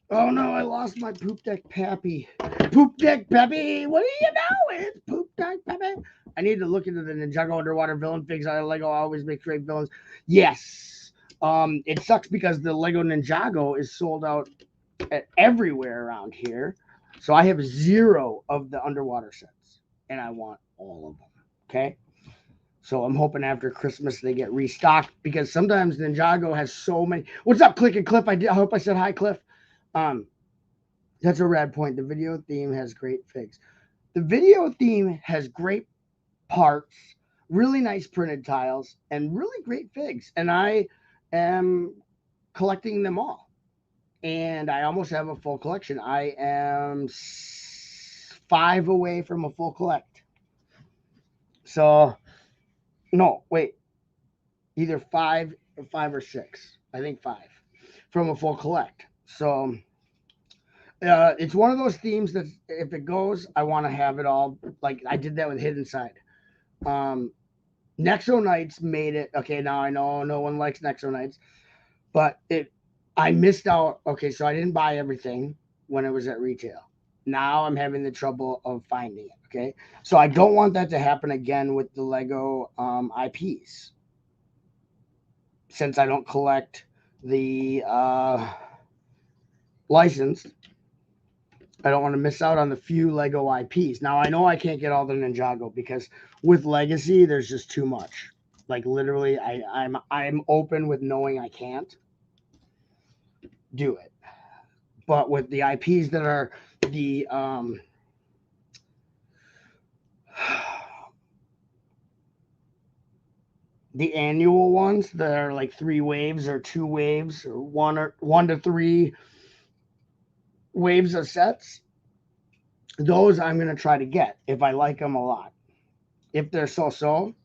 Oh, no, I lost my poop deck Pappy. Poop deck Pappy, what are you doing? Poop deck Pappy. I need to look into the Ninjago underwater villain figs. Lego always makes great villains. Yes. It sucks because the Lego Ninjago is sold out everywhere around here. So I have 0 of the underwater sets, and I want all of them. Okay. So I'm hoping after Christmas they get restocked, because sometimes Ninjago has so many. What's up, Click and Cliff? I hope I said hi, Cliff. That's a rad point. The video theme has great figs. The video theme has great parts, really nice printed tiles, and really great figs. And I am collecting them all. And I almost have a full collection. I am 5 away from a full collect. So, no, wait. Either 5 or 6. I think 5 from a full collect. So, it's one of those themes that if it goes, I want to have it all. Like I did that with Hidden Side. Nexo Knights made it. Okay, now I know no one likes Nexo Knights, but I missed out. Okay, so I didn't buy everything when it was at retail. Now I'm having the trouble of finding it. Okay, so I don't want that to happen again with the Lego IPs, since I don't collect the licensed. I don't want to miss out on the few Lego IPs. Now I know I can't get all the Ninjago, because with Legacy there's just too much. Like literally, I'm open with knowing I can't do it. But with the IPs that are the the annual ones that are like 3 waves or 2 waves or 1 to 3 waves of sets, those I'm going to try to get if I like them a lot. If they're so,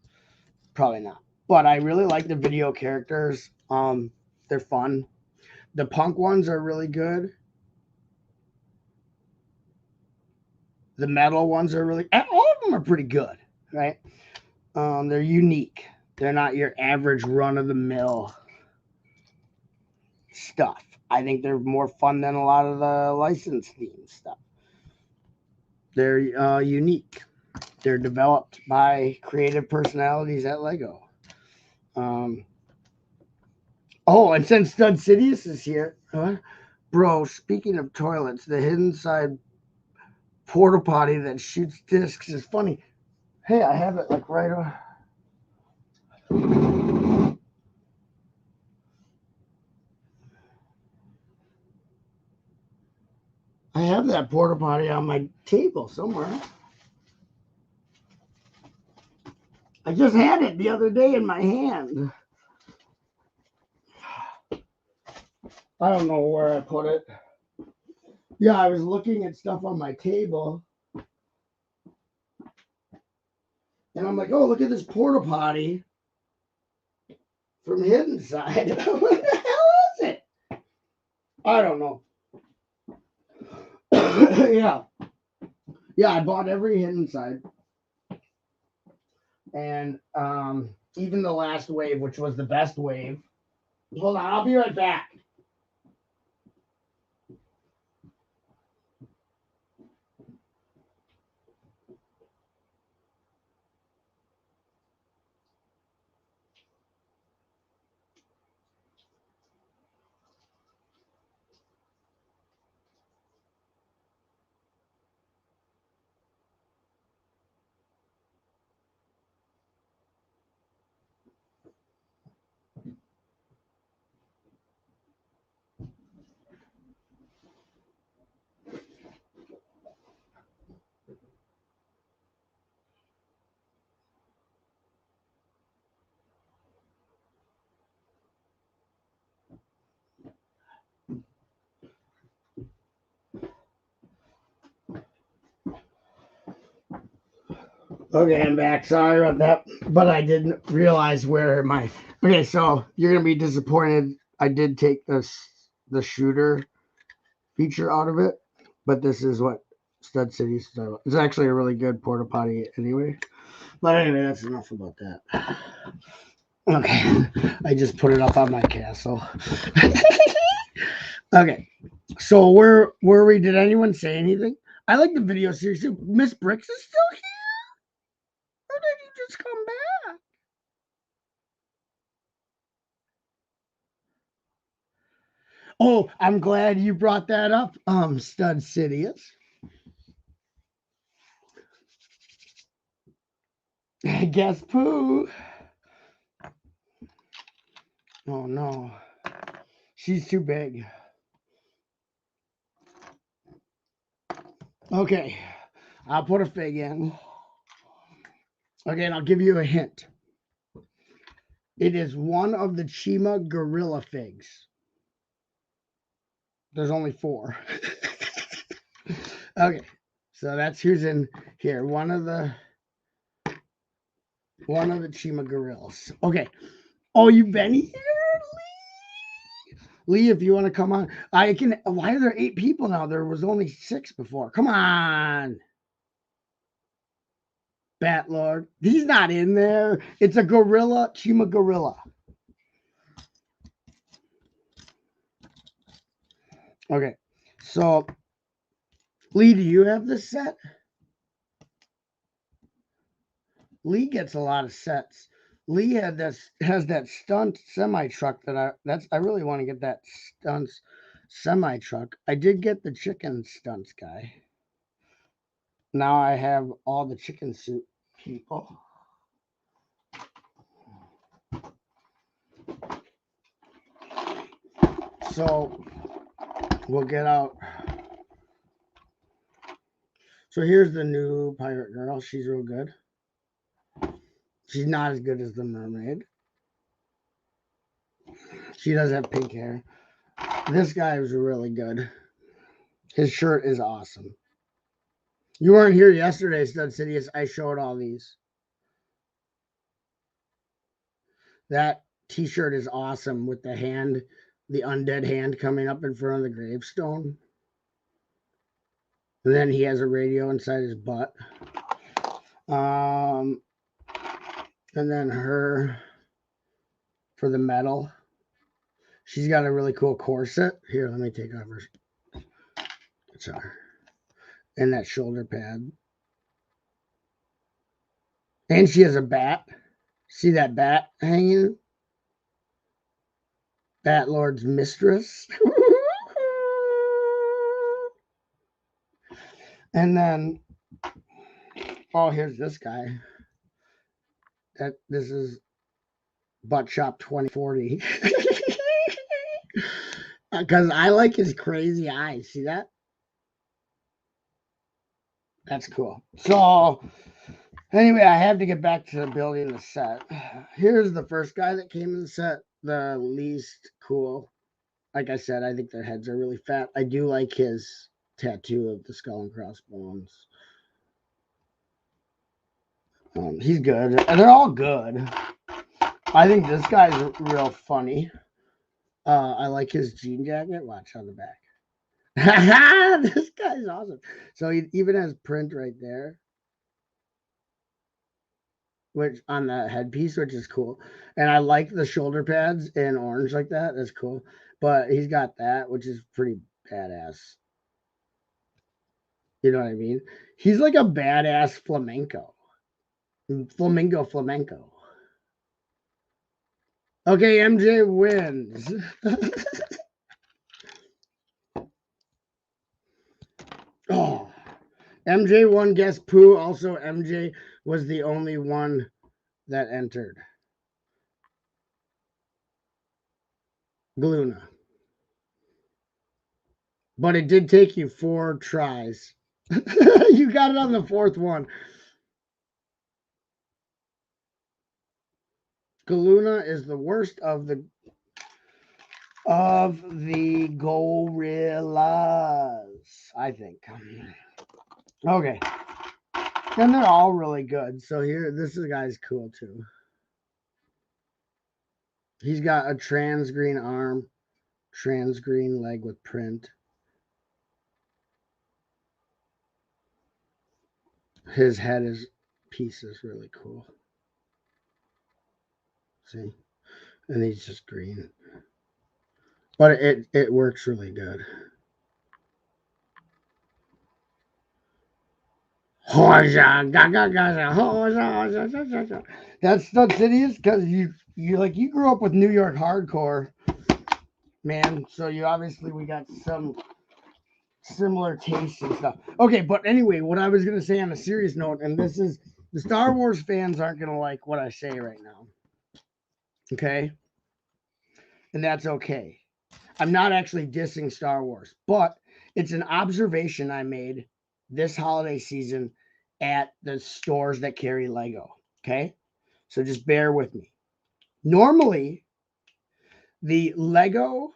probably not. But I really like the video characters. They're fun. The punk ones are really good. The metal ones are really, all of them are pretty good, right? They're unique. They're not your average run of the mill stuff. I think they're more fun than a lot of the licensed theme stuff. They're unique. They're developed by creative personalities at Lego. Oh, and since Stud Sidious is here, bro, speaking of toilets, the Hidden Side porta potty that shoots discs is funny. Hey, I have it like right on. I have that porta potty on my table somewhere. I just had it the other day in my hand. I don't know where I put it. Yeah, I was looking at stuff on my table. And I'm like, oh, look at this porta potty from Hidden Side. What the hell is it? I don't know. Yeah. Yeah, I bought every Hidden Side. And even the last wave, which was the best wave. Hold on, I'll be right back. Okay, I'm back. Sorry about that. But I didn't realize where my... Okay, so you're going to be disappointed. I did take the shooter feature out of it. But this is what Stud City is about. It's actually a really good porta potty anyway. But anyway, that's enough about that. Okay, I just put it up on my castle. Okay, so where were we? Did anyone say anything? I like the video series too. Miss Bricks is still here? Or did you just come back? Oh, I'm glad you brought that up, Stud Sidious. Guess poo. Oh no. She's too big. Okay. I'll put a fig in. Okay, and I'll give you a hint. It is one of the Chima gorilla figs. There's only 4. Okay. So that's who's in here. One of the Chima gorillas. Okay. Oh, you've been here, Lee? Lee, if you want to come on, I can. Why are there 8 people now? There was only 6 before. Come on, Bat Lord. He's not in there. It's a gorilla, Chima gorilla. Okay, so Lee, do you have this set? Lee gets a lot of sets. Lee has that stunt semi truck that I really want to get that stunts semi truck. I did get the chicken stunts guy. Now I have all the chicken suit people. So we'll get out. So here's the new pirate girl. She's real good. She's not as good as the mermaid. She does have pink hair. This guy was really good. His shirt is awesome. You weren't here yesterday, Stud Sidious. I showed all these. That t-shirt is awesome with the hand, the undead hand coming up in front of the gravestone. And then he has a radio inside his butt. And then her for the medal. She's got a really cool corset. Here, let me take off her. Sorry. And that shoulder pad. And she has a bat. See that bat hanging? Bat Lord's mistress. And then, oh, here's this guy. This is Butt Shop 2040. Because I like his crazy eyes. See that? That's cool. So, anyway, I have to get back to building the set. Here's the first guy that came in the set. The least cool. Like I said, I think their heads are really fat. I do like his tattoo of the skull and crossbones. He's good. They're all good. I think this guy's real funny. I like his jean jacket. Watch on the back. This guy's awesome. So he even has print right there, which on the headpiece, which is cool. And I like the shoulder pads in orange like that. That's cool. But he's got that, which is pretty badass. You know what I mean? He's like a badass flamenco. Flamenco. Okay, MJ wins. Oh, MJ won Guess Pooh. Also, MJ was the only one that entered. Galuna. But it did take you 4 tries. You got it on the 4th one. Galuna is the worst of the gorillas, I think. Okay. And they're all really good. So here, this guy's cool too. He's got a trans green arm, trans green leg with print. His head piece is really cool. See? And he's just green. But it works really good. That's Stud Sidious because you grew up with New York hardcore. man. So we got some similar tastes and stuff. Okay, but anyway, what I was gonna say on a serious note, and this is the Star Wars fans aren't gonna like what I say right now. Okay? And that's okay. I'm not actually dissing Star Wars, but it's an observation I made this holiday season at the stores that carry Lego. Okay? So just bear with me. Normally, the Lego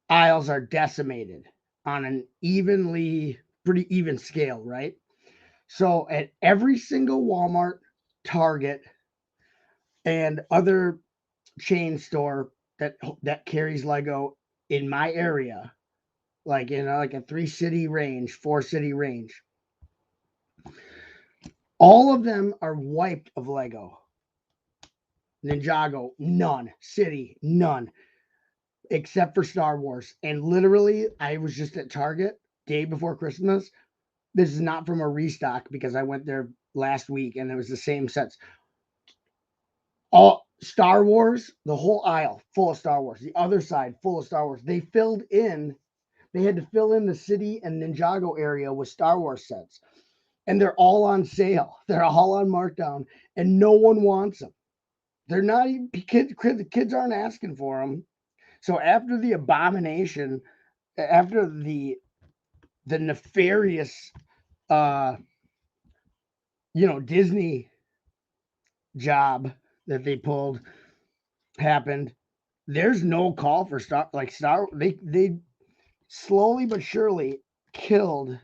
aisles are decimated on an pretty even scale, right? So at every single Walmart, Target, and other chain store that carries Lego in my area, like in like a 3-city range, 4-city range, all of them are wiped of Lego. Ninjago, none. City, none. Except for Star Wars. And literally, I was just at Target day before Christmas. This is not from a restock because I went there last week and it was the same sets. All Star Wars, the whole aisle full of Star Wars. The other side full of Star Wars. They had to fill in the city and Ninjago area with Star Wars sets. And they're all on sale. They're all on markdown and no one wants them. They're not even kids aren't asking for them. So after the abomination, after the nefarious Disney job that they pulled happened, there's no call for Star they slowly but surely killed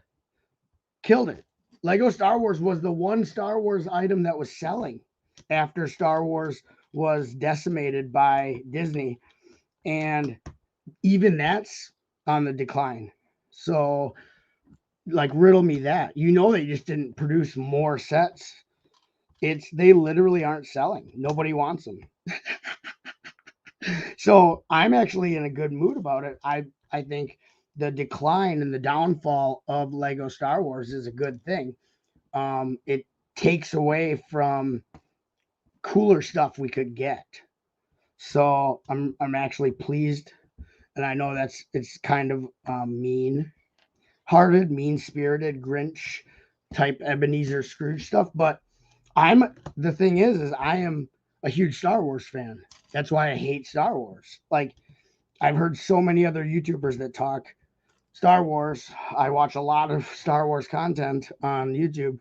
it. Lego Star Wars was the one Star Wars item that was selling after Star Wars was decimated by Disney, and even that's on the decline. So like riddle me that. They just didn't produce more sets. They literally aren't selling. Nobody wants them. So I'm actually in a good mood about it. I think the decline and the downfall of Lego Star Wars is a good thing. It takes away from cooler stuff we could get. So I'm actually pleased, and I know it's kind of mean-hearted, mean-spirited, Grinch type Ebenezer Scrooge stuff, but the thing is I am a huge Star Wars fan. That's why I hate Star Wars. Like, I've heard so many other YouTubers that talk Star Wars. I watch a lot of Star Wars content on YouTube,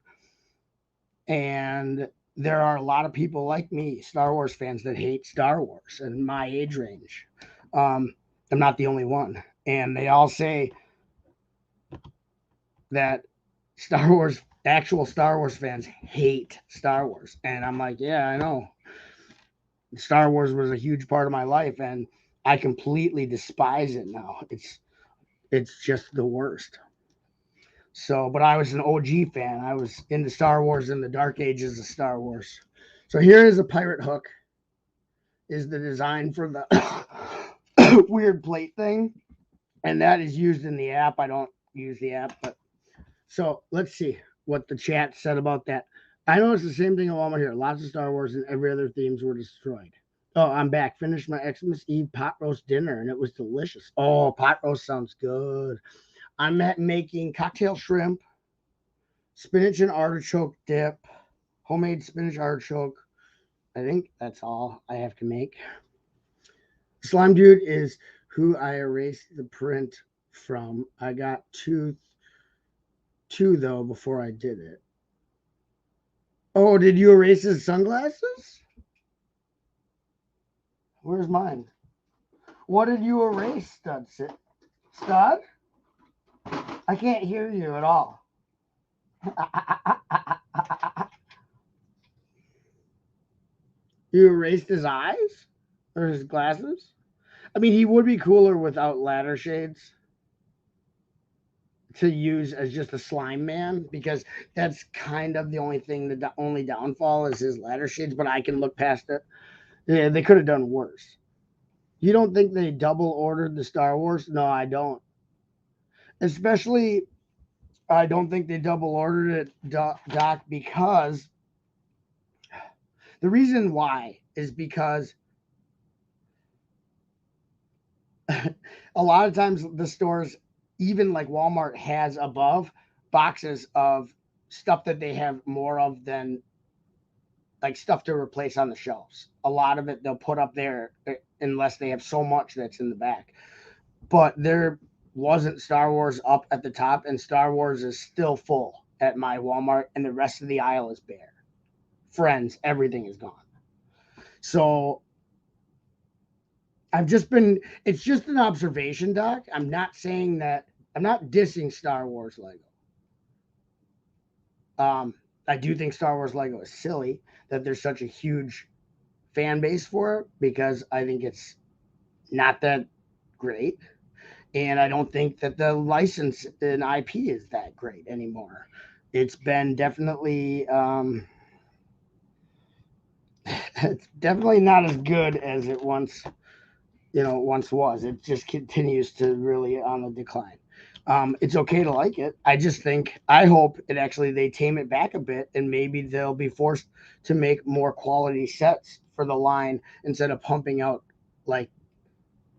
and there are a lot of people like me, Star Wars fans, that hate Star Wars in my age range. I'm not the only one. And they all say that actual Star Wars fans hate Star Wars. And I'm like, yeah, I know. Star Wars was a huge part of my life, and I completely despise it now. It's just the worst. So, but I was an OG fan. I was into Star Wars in the dark ages of Star Wars. So here is a pirate hook. Is the design for the weird plate thing, and that is used in the app. I don't use the app, but so let's see what the chat said about that. I know it's the same thing in Walmart here. Lots of Star Wars and every other themes were destroyed. Oh, I'm back. Finished my Xmas Eve pot roast dinner, and it was delicious. Oh, pot roast sounds good. I'm making cocktail shrimp, spinach and artichoke dip, homemade spinach artichoke. I think that's all I have to make. Slime Dude is who I erased the print from. I got two though before I did it. Oh, did you erase his sunglasses? Where's mine? What did you erase, Stud? Stud? I can't hear you at all. You erased his eyes? Or his glasses? I mean, he would be cooler without ladder shades to use as just a slime man, because that's kind of the only thing. The only downfall is his ladder shades, but I can look past it. Yeah, they could have done worse. You don't think they double ordered the Star Wars? No, I don't. Especially, I don't think they double ordered it, Doc, because The reason why is because a lot of times the stores, even like Walmart, has above boxes of stuff that they have more of than like stuff to replace on the shelves. A lot of it they'll put up there unless they have so much that's in the back. But there wasn't Star Wars up at the top, and Star Wars is still full at my Walmart, and the rest of the aisle is bare. Friends, everything is gone. So it's just an observation, Doc. I'm not saying that, I'm not dissing Star Wars Lego. I do think Star Wars Lego is silly that there's such a huge fan base for it, because I think it's not that great. And I don't think that the license in IP is that great anymore. It's been definitely it's definitely not as good as it once was. It just continues to really on the decline. It's okay to like it. I hope it actually they tame it back a bit, and maybe they'll be forced to make more quality sets for the line instead of pumping out like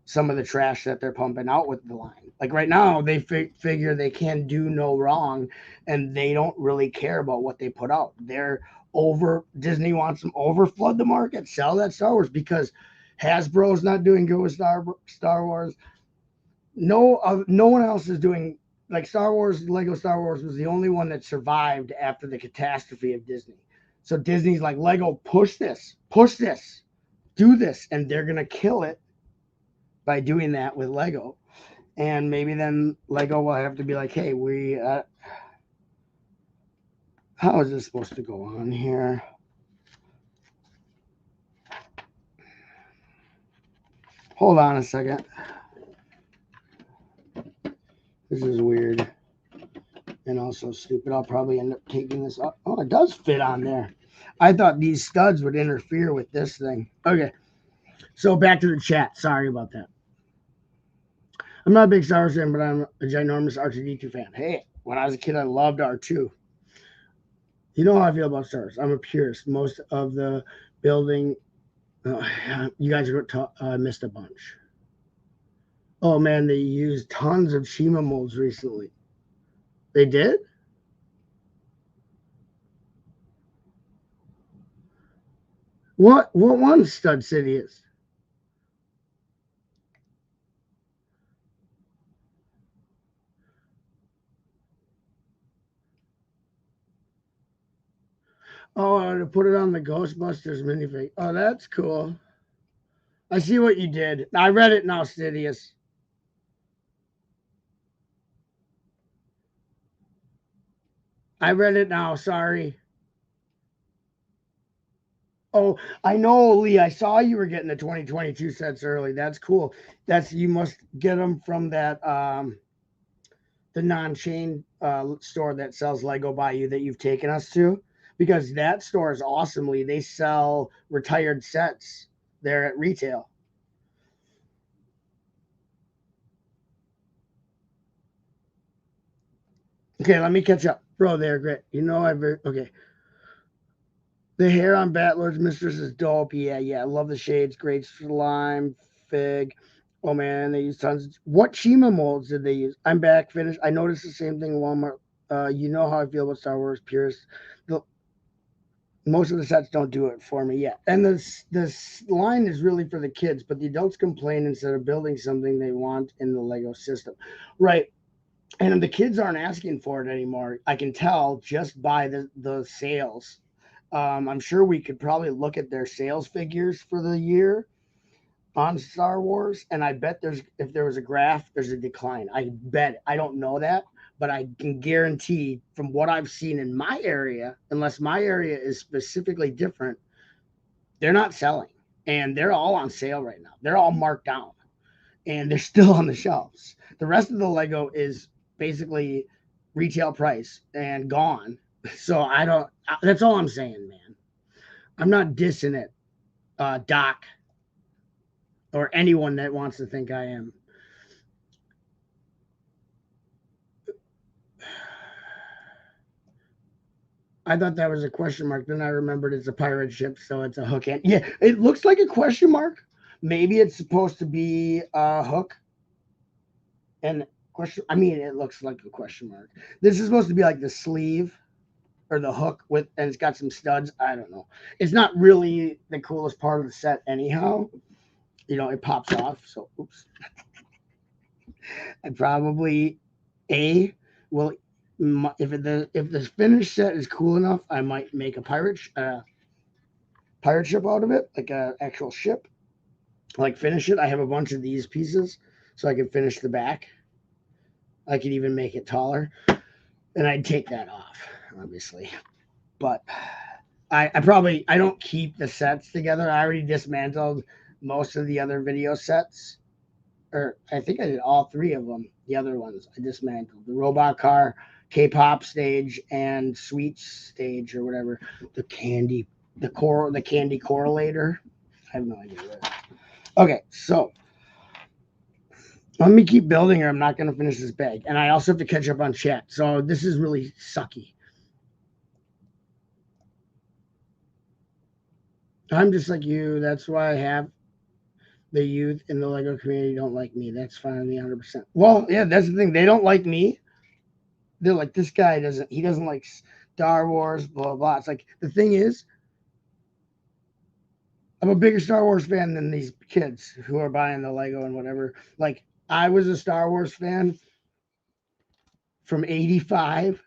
some of the trash that they're pumping out with the line. Like right now, they figure they can do no wrong, and they don't really care about what they put out. Disney wants them overflood the market, sell that Star Wars, because Hasbro's not doing good with Star Wars. No one else is doing like Star Wars. Lego Star Wars was the only one that survived after the catastrophe of Disney. So Disney's like, Lego, push this, do this, and they're gonna kill it by doing that with Lego. And maybe then Lego will have to be like, hey, how is this supposed to go on here? Hold on a second. This is weird and also stupid. I'll probably end up taking this up. Oh, it does fit on there. I thought these studs would interfere with this thing. Okay, so back to the chat. Sorry about that. I'm not a big Star Wars fan, but I'm a ginormous R2D2 fan. Hey, when I was a kid, I loved R2. You know how I feel about Star Wars. I'm a purist. Most of the building, you guys missed a bunch. Oh man, they used tons of Shima molds recently. They did? What one Stud City is? Oh, to put it on the Ghostbusters minifig. Oh, that's cool. I see what you did. I read it now, Sidious. I read it now. Sorry. Oh, I know, Lee. I saw you were getting the 2022 sets early. That's cool. You must get them from that the non-chain store that sells Lego by you that you've taken us to, because that store is awesomely. They sell retired sets there at retail. Okay, let me catch up, bro. They're great. Okay. The hair on Batlord's Mistress is dope. Yeah. I love the shades. Great slime, fig. Oh man, they use tons. What Shima molds did they use? I'm back, finished. I noticed the same thing in Walmart. You know how I feel about Star Wars purists. Most of the sets don't do it for me yet. And this line is really for the kids, but the adults complain instead of building something they want in the Lego system. Right. And the kids aren't asking for it anymore. I can tell just by the sales. I'm sure we could probably look at their sales figures for the year on Star Wars, and I bet if there was a graph, there's a decline. I bet. I don't know that, but I can guarantee from what I've seen in my area, unless my area is specifically different, they're not selling, and they're all on sale right now. They're all marked down, and they're still on the shelves. The rest of the Lego is basically retail price and gone. So that's all I'm saying, man. I'm not dissing it, Doc, or anyone that wants to think I am. I thought that was a question mark. Then I remembered it's a pirate ship, so it's a hook. And yeah, it looks like a question mark. Maybe it's supposed to be a hook. And question. I mean, it looks like a question mark. This is supposed to be like the sleeve or the hook with, and it's got some studs. I don't know. It's not really the coolest part of the set, anyhow. It pops off. So, oops. I probably will. If the finished set is cool enough, I might make a pirate ship out of it, like a actual ship. Like finish it. I have a bunch of these pieces, so I can finish the back. I could even make it taller, and I'd take that off, obviously. But I don't keep the sets together. I already dismantled most of the other video sets, or I think I did all three of them. The other ones I dismantled: the robot car, K-pop stage, and sweets stage, or whatever. The candy correlator. I have no idea what it is. Okay, so let me keep building, or I'm not going to finish this bag. And I also have to catch up on chat. So this is really sucky. I'm just like you. That's why I have the youth in the Lego community don't like me. That's fine, 100%. Well, yeah, that's the thing. They don't like me. They're like, this guy doesn't like Star Wars, blah, blah, blah. It's like, the thing is, I'm a bigger Star Wars fan than these kids who are buying the Lego and whatever. Like, I was a Star Wars fan from 85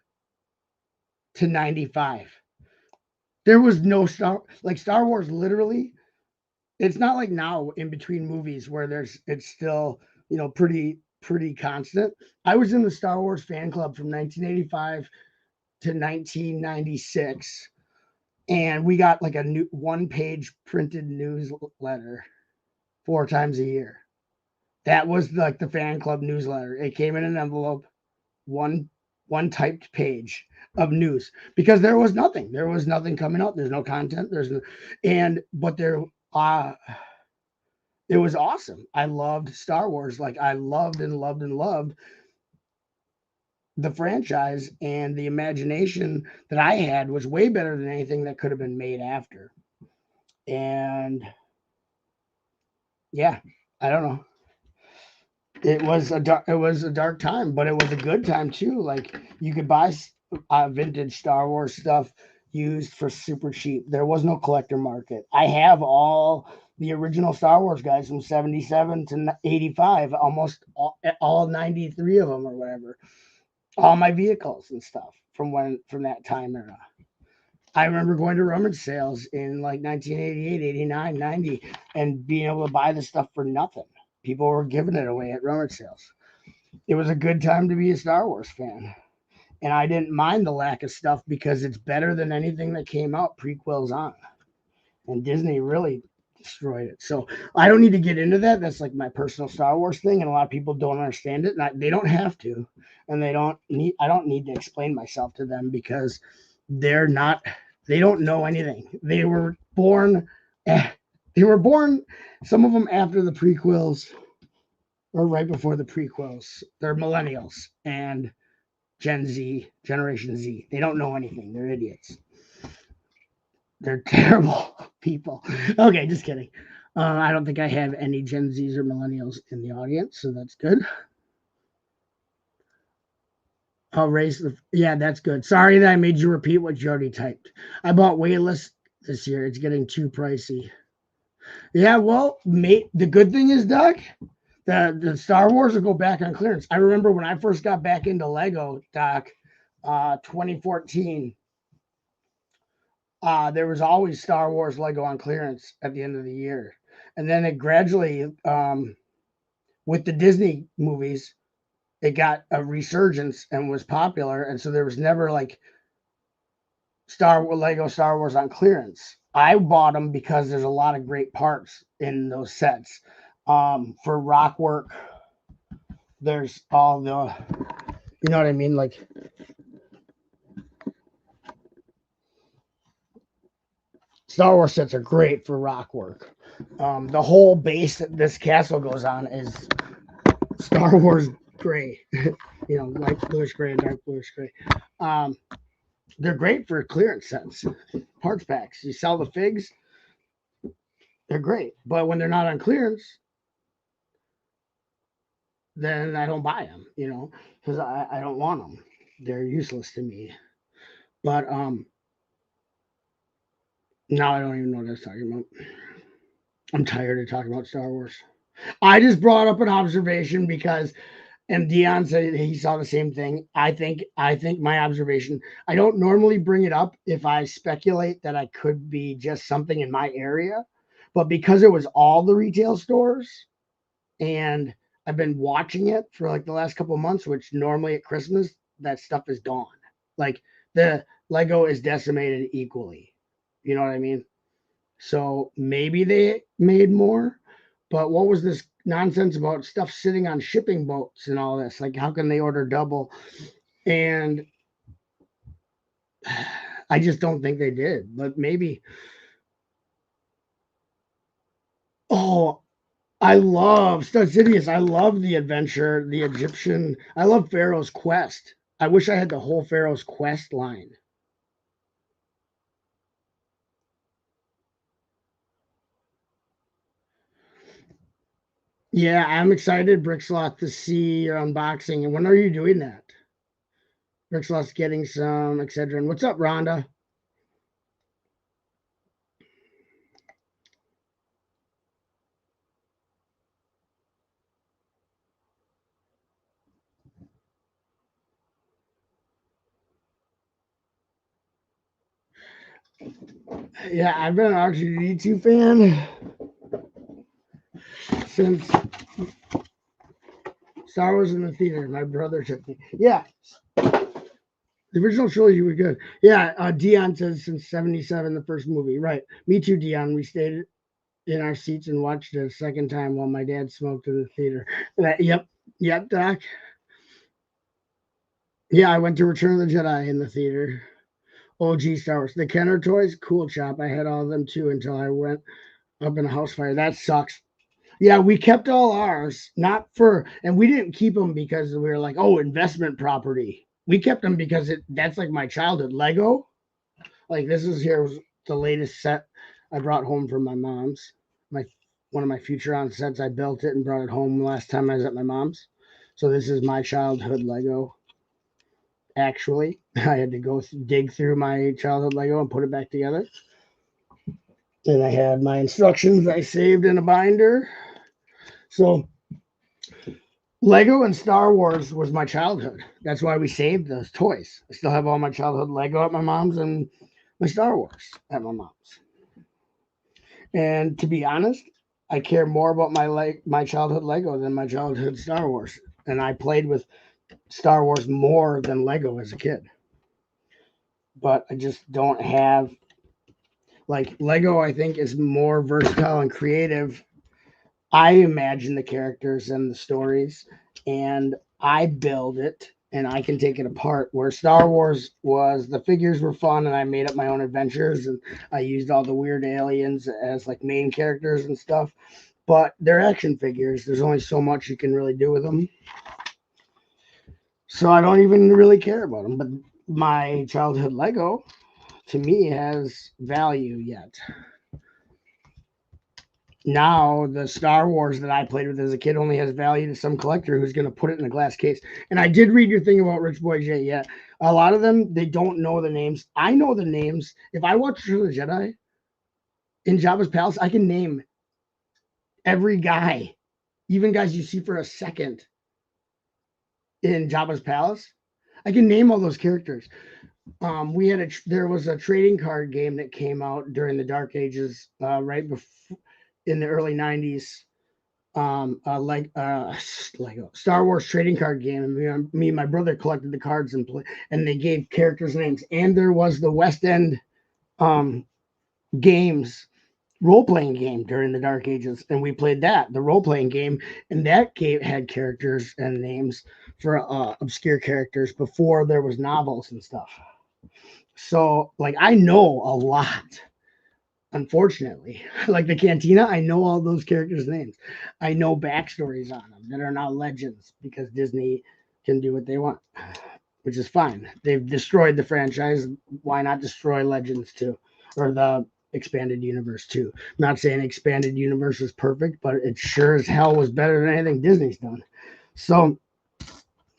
to 95. There was no Star Wars literally. It's not like now in between movies where it's still, pretty constant. I was in the Star Wars fan club from 1985 to 1996, and we got like a new 1-page printed newsletter 4 times a year. That was like the fan club newsletter. It came in an envelope, one typed page of news, because there was nothing coming out. There's no content. It was awesome. I loved Star Wars. Like, I loved and loved and loved the franchise, and the imagination that I had was way better than anything that could have been made after. And yeah, I don't know. It was a dark time, but it was a good time too. Like, you could buy vintage Star Wars stuff used for super cheap. There was no collector market. I have all the original Star Wars guys from 77 to 85, almost all 93 of them or whatever. All my vehicles and stuff from that time era. I remember going to rummage sales in like 1988, 89, 90, and being able to buy the stuff for nothing. People were giving it away at rummage sales. It was a good time to be a Star Wars fan. And I didn't mind the lack of stuff because it's better than anything that came out prequels on. And Disney really destroyed it. So I don't need to get into that. That's like my personal Star Wars thing, and a lot of people don't understand it. And they don't have to, and I don't need to explain myself to them, because they don't know anything. They were born, some of them after the prequels or right before the prequels. They're millennials and Generation Z. They don't know anything. They're idiots. They're terrible people. Okay, just kidding. I don't think I have any Gen Zs or millennials in the audience, so that's good. I'll raise yeah, that's good. Sorry that I made you repeat what you already typed. I bought Weightless this year. It's getting too pricey. Yeah, well, mate, the good thing is, Doc, the Star Wars will go back on clearance. I remember when I first got back into Lego, Doc, 2014. There was always Star Wars Lego on clearance at the end of the year. And then it gradually, with the Disney movies, it got a resurgence and was popular. And so there was never like Lego Star Wars on clearance. I bought them because there's a lot of great parts in those sets. For rock work, there's all the, you know what I mean? Like, Star Wars sets are great for rock work. The whole base that this castle goes on is Star Wars gray, light bluish gray and dark bluish gray. They're great for clearance sets, parts packs. You sell the figs, they're great. But when they're not on clearance, then I don't buy them, because I don't want them. They're useless to me. But now I don't even know what I was talking about. I'm tired of talking about Star Wars. I just brought up an observation because, and Dion said he saw the same thing. I think my observation. I don't normally bring it up if I speculate that I could be just something in my area, but because it was all the retail stores, and I've been watching it for like the last couple of months, which normally at Christmas that stuff is gone. Like the Lego is decimated equally. You know what I mean? So maybe they made more, but what was this nonsense about stuff sitting on shipping boats and all this? Like, how can they order double? And I just don't think they did, but maybe. Oh, I love Stud Sidious. I love the adventure, the Egyptian. I love Pharaoh's Quest. I wish I had the whole Pharaoh's Quest line. Yeah, I'm excited, Bricksloth, to see your unboxing. And when are you doing that? Bricksloth's getting some Excedrin. What's up, Rhonda? Yeah, I've been an R2D2 fan since Star Wars in the theater. My brother took me. Yeah, the original trilogy was good. Yeah, Dion says since '77, the first movie. Right. Me too, Dion. We stayed in our seats and watched it a second time while my dad smoked in the theater. Yep, Doc. Yeah, I went to Return of the Jedi in the theater. OG Star Wars. The Kenner toys, cool chop. I had all of them too until I went up in a house fire. That sucks. Yeah, we kept all ours, not for, and we didn't keep them because we were like, oh, investment property. We kept them because that's like my childhood Lego. Like this is here was the latest set I brought home from my mom's. My one of my Futuron sets. I built it and brought it home last time I was at my mom's. So this is my childhood Lego. Actually, I had to go dig through my childhood Lego and put it back together. And I had my instructions I saved in a binder. So Lego and Star Wars was my childhood. That's why we saved those toys. I still have all my childhood Lego at my mom's and my Star Wars at my mom's. And to be honest, I care more about my childhood Lego than my childhood Star Wars. And I played with Star Wars more than Lego as a kid. But I just don't have like Lego, I think, is more versatile and creative. I imagine the characters and the stories, and I build it and I can take it apart. Where Star Wars was the figures were fun and I made up my own adventures and I used all the weird aliens as like main characters and stuff. But they're action figures. There's only so much you can really do with them. So I don't even really care about them. But my childhood Lego to me has value yet. Now the Star Wars that I played with as a kid only has value to some collector who's going to put it in a glass case. And I did read your thing about Rich Boy J. Yeah, a lot of them they don't know the names. I know the names. If I watch Return of the Jedi in Jabba's palace, I can name every guy, even guys you see for a second in Jabba's palace. I can name all those characters. There was a trading card game that came out during the Dark Ages, right before in the early '90s. Lego Star Wars trading card game, and me and my brother collected the cards and they gave characters names. And there was the West End games role-playing game during the Dark Ages, and we played the role-playing game, and that game had characters and names for obscure characters before there was novels and stuff. So like I know a lot. Unfortunately, like the Cantina, I know all those characters' names. I know backstories on them that are now legends because Disney can do what they want. which is fine. They've destroyed the franchise. Why not destroy Legends too, or the expanded universe too? I'm not saying expanded universe is perfect, but it sure as hell was better than anything Disney's done. So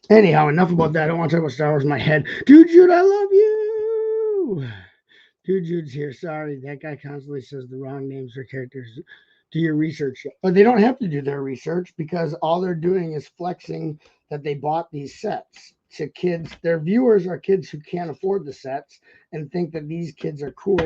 anyhow, enough about that. I don't want to talk about Star Wars in my head. Dude, Jude, I love you. Dude, Jude's here. Sorry, that guy constantly says the wrong names for characters. Do your research. But they don't have to do their research because all they're doing is flexing that they bought these sets to kids. Their viewers are kids who can't afford the sets and think that these kids are cool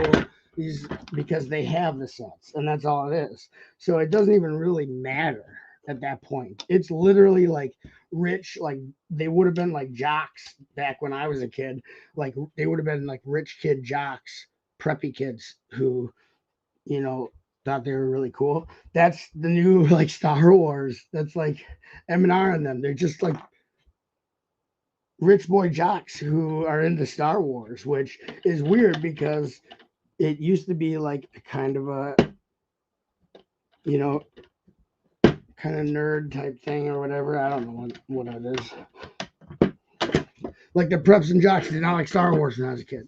because they have the sets, and that's all it is. So it doesn't even really matter at that point. It's literally like rich, like they would have been like jocks back when I was a kid. Like they would have been like rich kid jocks, preppy kids who, you know, thought they were really cool. That's the new like Star Wars. That's like M&R and them. They're just like rich boy jocks who are into Star Wars, which is weird because it used to be like kind of a, you know, kind of nerd type thing or whatever. I don't know what it is. Like the preps and jocks did not like Star Wars when I was a kid.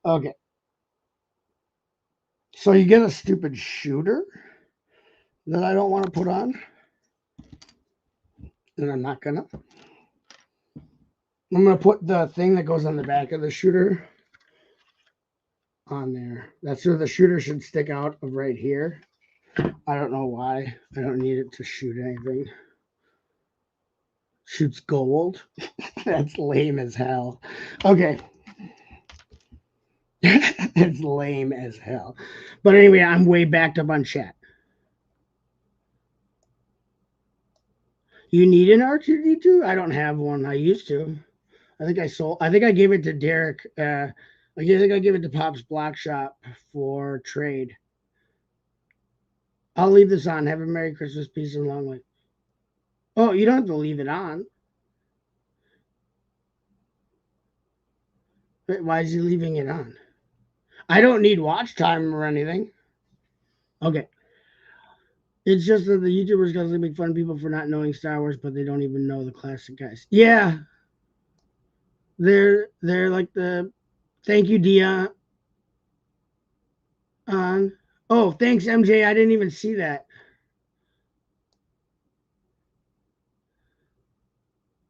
Okay. So you get a stupid shooter that I don't want to put on. And I'm not gonna. I'm gonna put the thing that goes on the back of the shooter on there. That's where the shooter should stick out of right here. I don't know why. I don't need it to shoot anything. Shoots gold. That's lame as hell. Okay. It's lame as hell. But anyway, I'm way backed up on chat. You need an R2D2? I don't have one. I used to. I think I gave it to Derek. I think I gave it to Pop's Block Shop for trade. I'll leave this on. Have a Merry Christmas, peace, and long life. Oh, you don't have to leave it on. Why is he leaving it on? I don't need watch time or anything. Okay. It's just that the YouTubers constantly make fun of people for not knowing Star Wars, but they don't even know the classic guys. Yeah. They're like the thank you, Dion. Oh, thanks, MJ. I didn't even see that.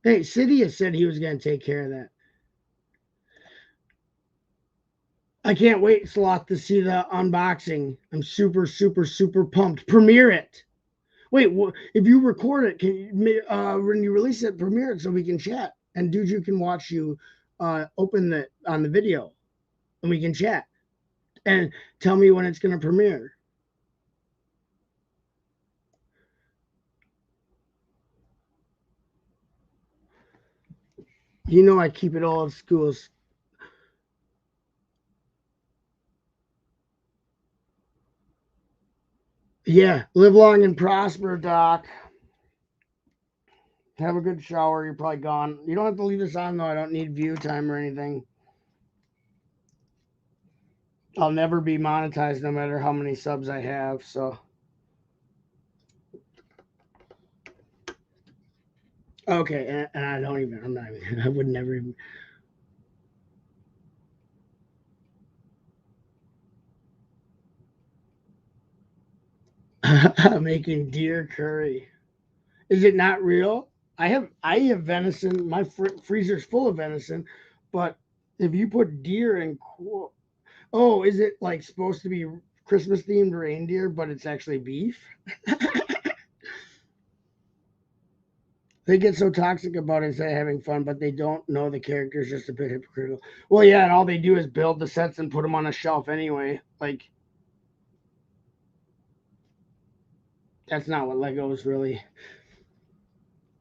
Hey, Sidious said he was going to take care of that. I can't wait, Sloth, to see the unboxing. I'm super, super, super pumped. Premiere it. Wait, if you record it, can you, when you release it, premiere it so we can chat. And dude, you can watch you open it on the video, and we can chat. And tell me when it's going to premiere. You know I keep it old school. Yeah, live long and prosper, Doc. Have a good shower. You're probably gone. You don't have to leave this on, though. I don't need view time or anything. I'll never be monetized no matter how many subs I have, so. Okay, and I don't even, I'm not even, I would never even. I'm making deer curry. Is it not real? I have venison. My freezer's full of venison, but if you put deer in, oh, is it like supposed to be Christmas themed reindeer, but it's actually beef? They get so toxic about it instead of having fun, but they don't know the characters, just a bit hypocritical. Well, yeah, and all they do is build the sets and put them on a shelf anyway. Like, that's not what Lego is really.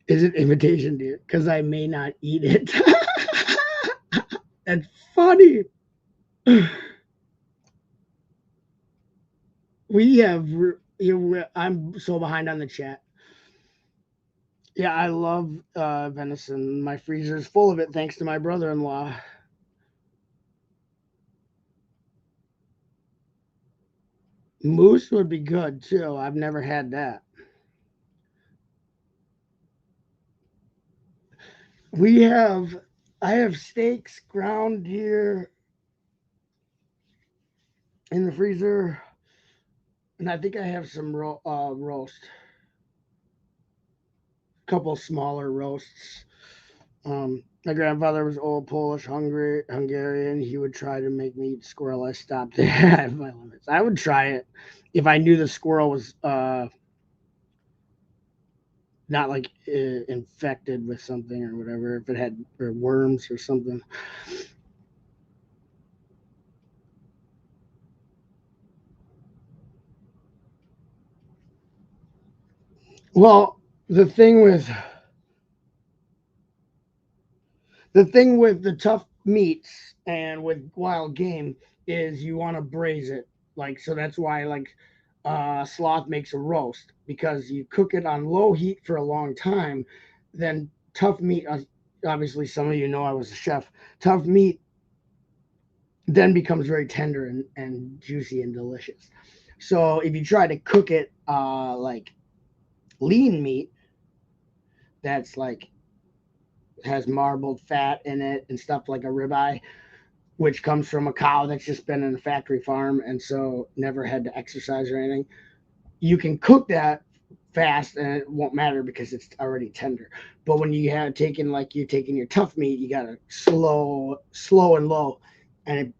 Is it imitation deer? Because I may not eat it. That's funny. We have. I'm so behind on the chat. Yeah, I love venison. My freezer is full of it thanks to my brother-in-law. Moose would be good too. I've never had that. I have steaks, ground deer in the freezer, and I think I have some roast, a couple smaller roasts. My grandfather was old Polish, Hungarian. He would try to make me eat squirrel. I stopped it. I have my limits. I would try it if I knew the squirrel was not like infected with something or whatever. If it had or worms or something. Well, the thing with the tough meats and with wild game is you want to braise it. Like so that's why like sloth makes a roast because you cook it on low heat for a long time. Then tough meat, obviously some of you know I was a chef. Tough meat then becomes very tender and juicy and delicious. So if you try to cook it like lean meat, that's like has marbled fat in it and stuff like a ribeye, which comes from a cow that's just been in a factory farm and so never had to exercise or anything. You can cook that fast and it won't matter because it's already tender. But when you have taken like you're taking your tough meat, you gotta slow and low, and it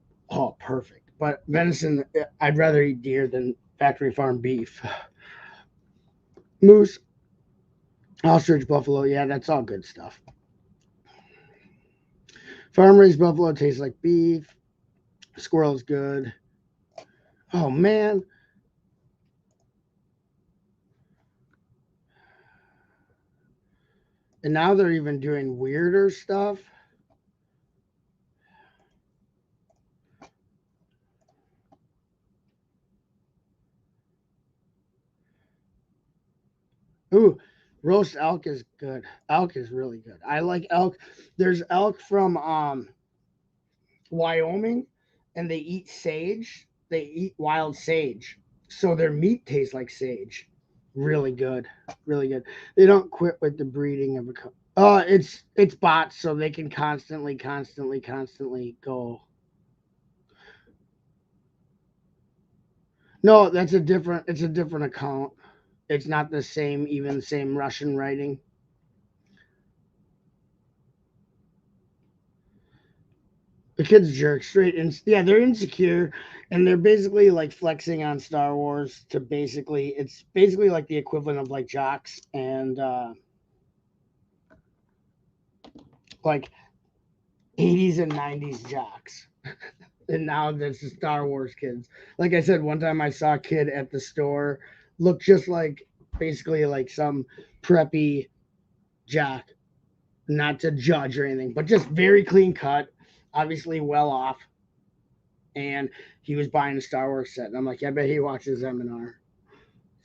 perfect. But venison, I'd rather eat deer than factory farm beef. Moose, ostrich, buffalo, yeah, that's all good stuff. Farm raised buffalo tastes like beef. Squirrel's good. Oh man. And now they're even doing weirder stuff. Ooh, roast elk is good. Elk is really good. I like elk. There's elk from Wyoming, and they eat sage. They eat wild sage, so their meat tastes like sage. Really good, really good. They don't quit with the breeding of a. It's bots, so they can constantly go. No, that's a different. It's a different account. It's not the same, even same Russian writing. The kids jerk straight in. Yeah, they're insecure, and they're basically like flexing on Star Wars to basically. It's basically like the equivalent of like jocks and like 80s and 90s jocks. And now there's the Star Wars kids. Like I said, one time I saw a kid at the store look just like basically like some preppy jock. Not to judge or anything, but just very clean cut, obviously well off. And he was buying a Star Wars set. And I'm like, yeah, I bet he watches M&R.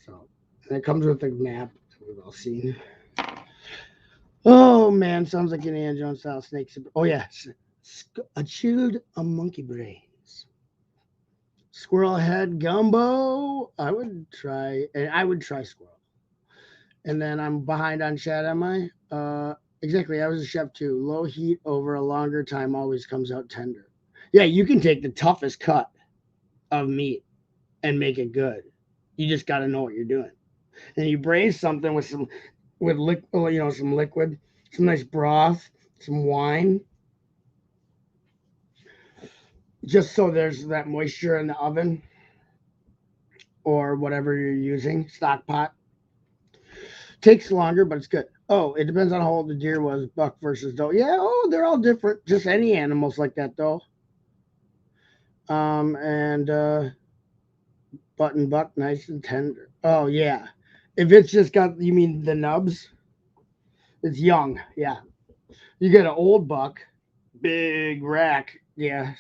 So, and it comes with a map we've all seen. Oh, man, sounds like an Indiana Jones style snakes. Oh, yeah, a chilled a monkey brains. Squirrel head gumbo. I would try squirrel. And then I'm behind on chat, am I? Exactly. I was a chef too. Low heat over a longer time always comes out tender. Yeah, you can take the toughest cut of meat and make it good. You just got to know what you're doing. And you braise something with some liquid, some nice broth, some wine, just so there's that moisture in the oven or whatever you're using, stock pot. Takes longer, but it's good. Oh, it depends on how old the deer was, buck versus doe. Yeah, they're all different. Just any animals like that though. And button buck, nice and tender. Oh yeah. If it's just got, you mean the nubs? It's young. Yeah. You get an old buck, big rack. Yeah.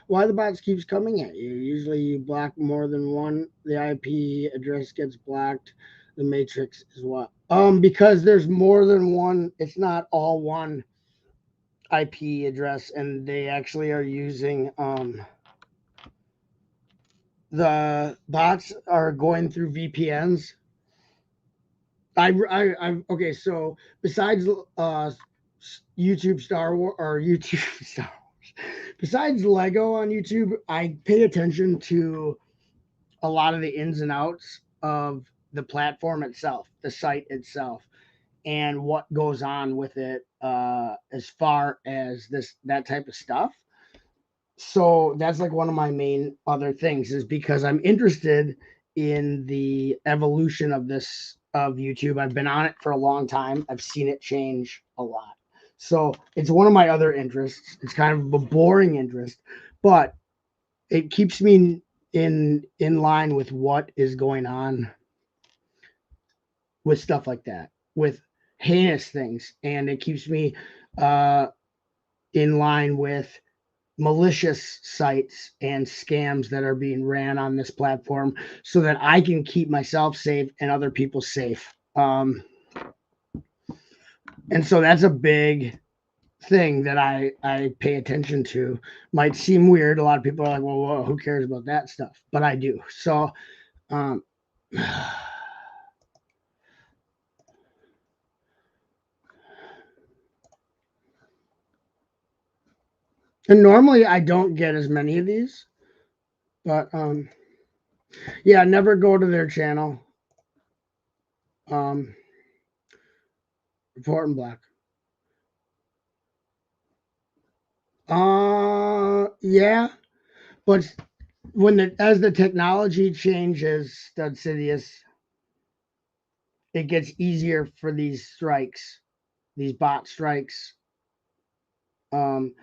Why the bots keeps coming at you? Usually you block more than one. The IP address gets blocked. The matrix is what? Because there's more than one. It's not all one IP address, and they actually are using the bots are going through VPNs. Okay. So besides YouTube Star Wars or YouTube Star Wars. Besides Lego on YouTube, I pay attention to a lot of the ins and outs of the platform itself, the site itself, and what goes on with it as far as that type of stuff. So that's like one of my main other things is because I'm interested in the evolution of this of YouTube. I've been on it for a long time. I've seen it change a lot. So it's one of my other interests. It's kind of a boring interest, but it keeps me in line with what is going on with stuff like that, with heinous things, and it keeps me in line with malicious sites and scams that are being ran on this platform so that I can keep myself safe and other people safe. And so that's a big thing that I pay attention to. Might seem weird. A lot of people are like, well, whoa, who cares about that stuff? But I do. So, and normally I don't get as many of these, but yeah, never go to their channel. Report in black. Yeah, but as the technology changes, Stud Sidious, it gets easier for these strikes, these bot strikes. And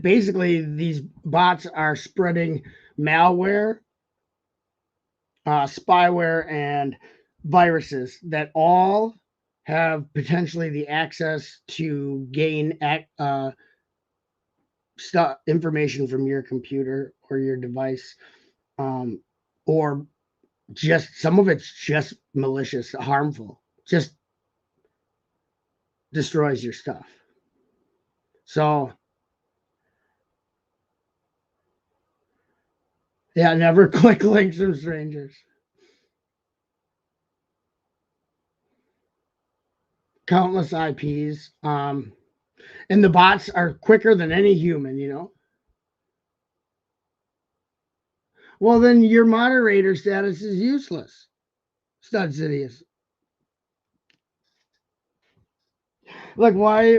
basically these bots are spreading malware, spyware, and viruses that all have potentially the access to gain information from your computer or your device, or just some of it's just malicious, harmful, just destroys your stuff. So yeah, never click links from strangers. Countless IPs. And the bots are quicker than any human, you know. Well, then your moderator status is useless. Stud Sidious. Like, why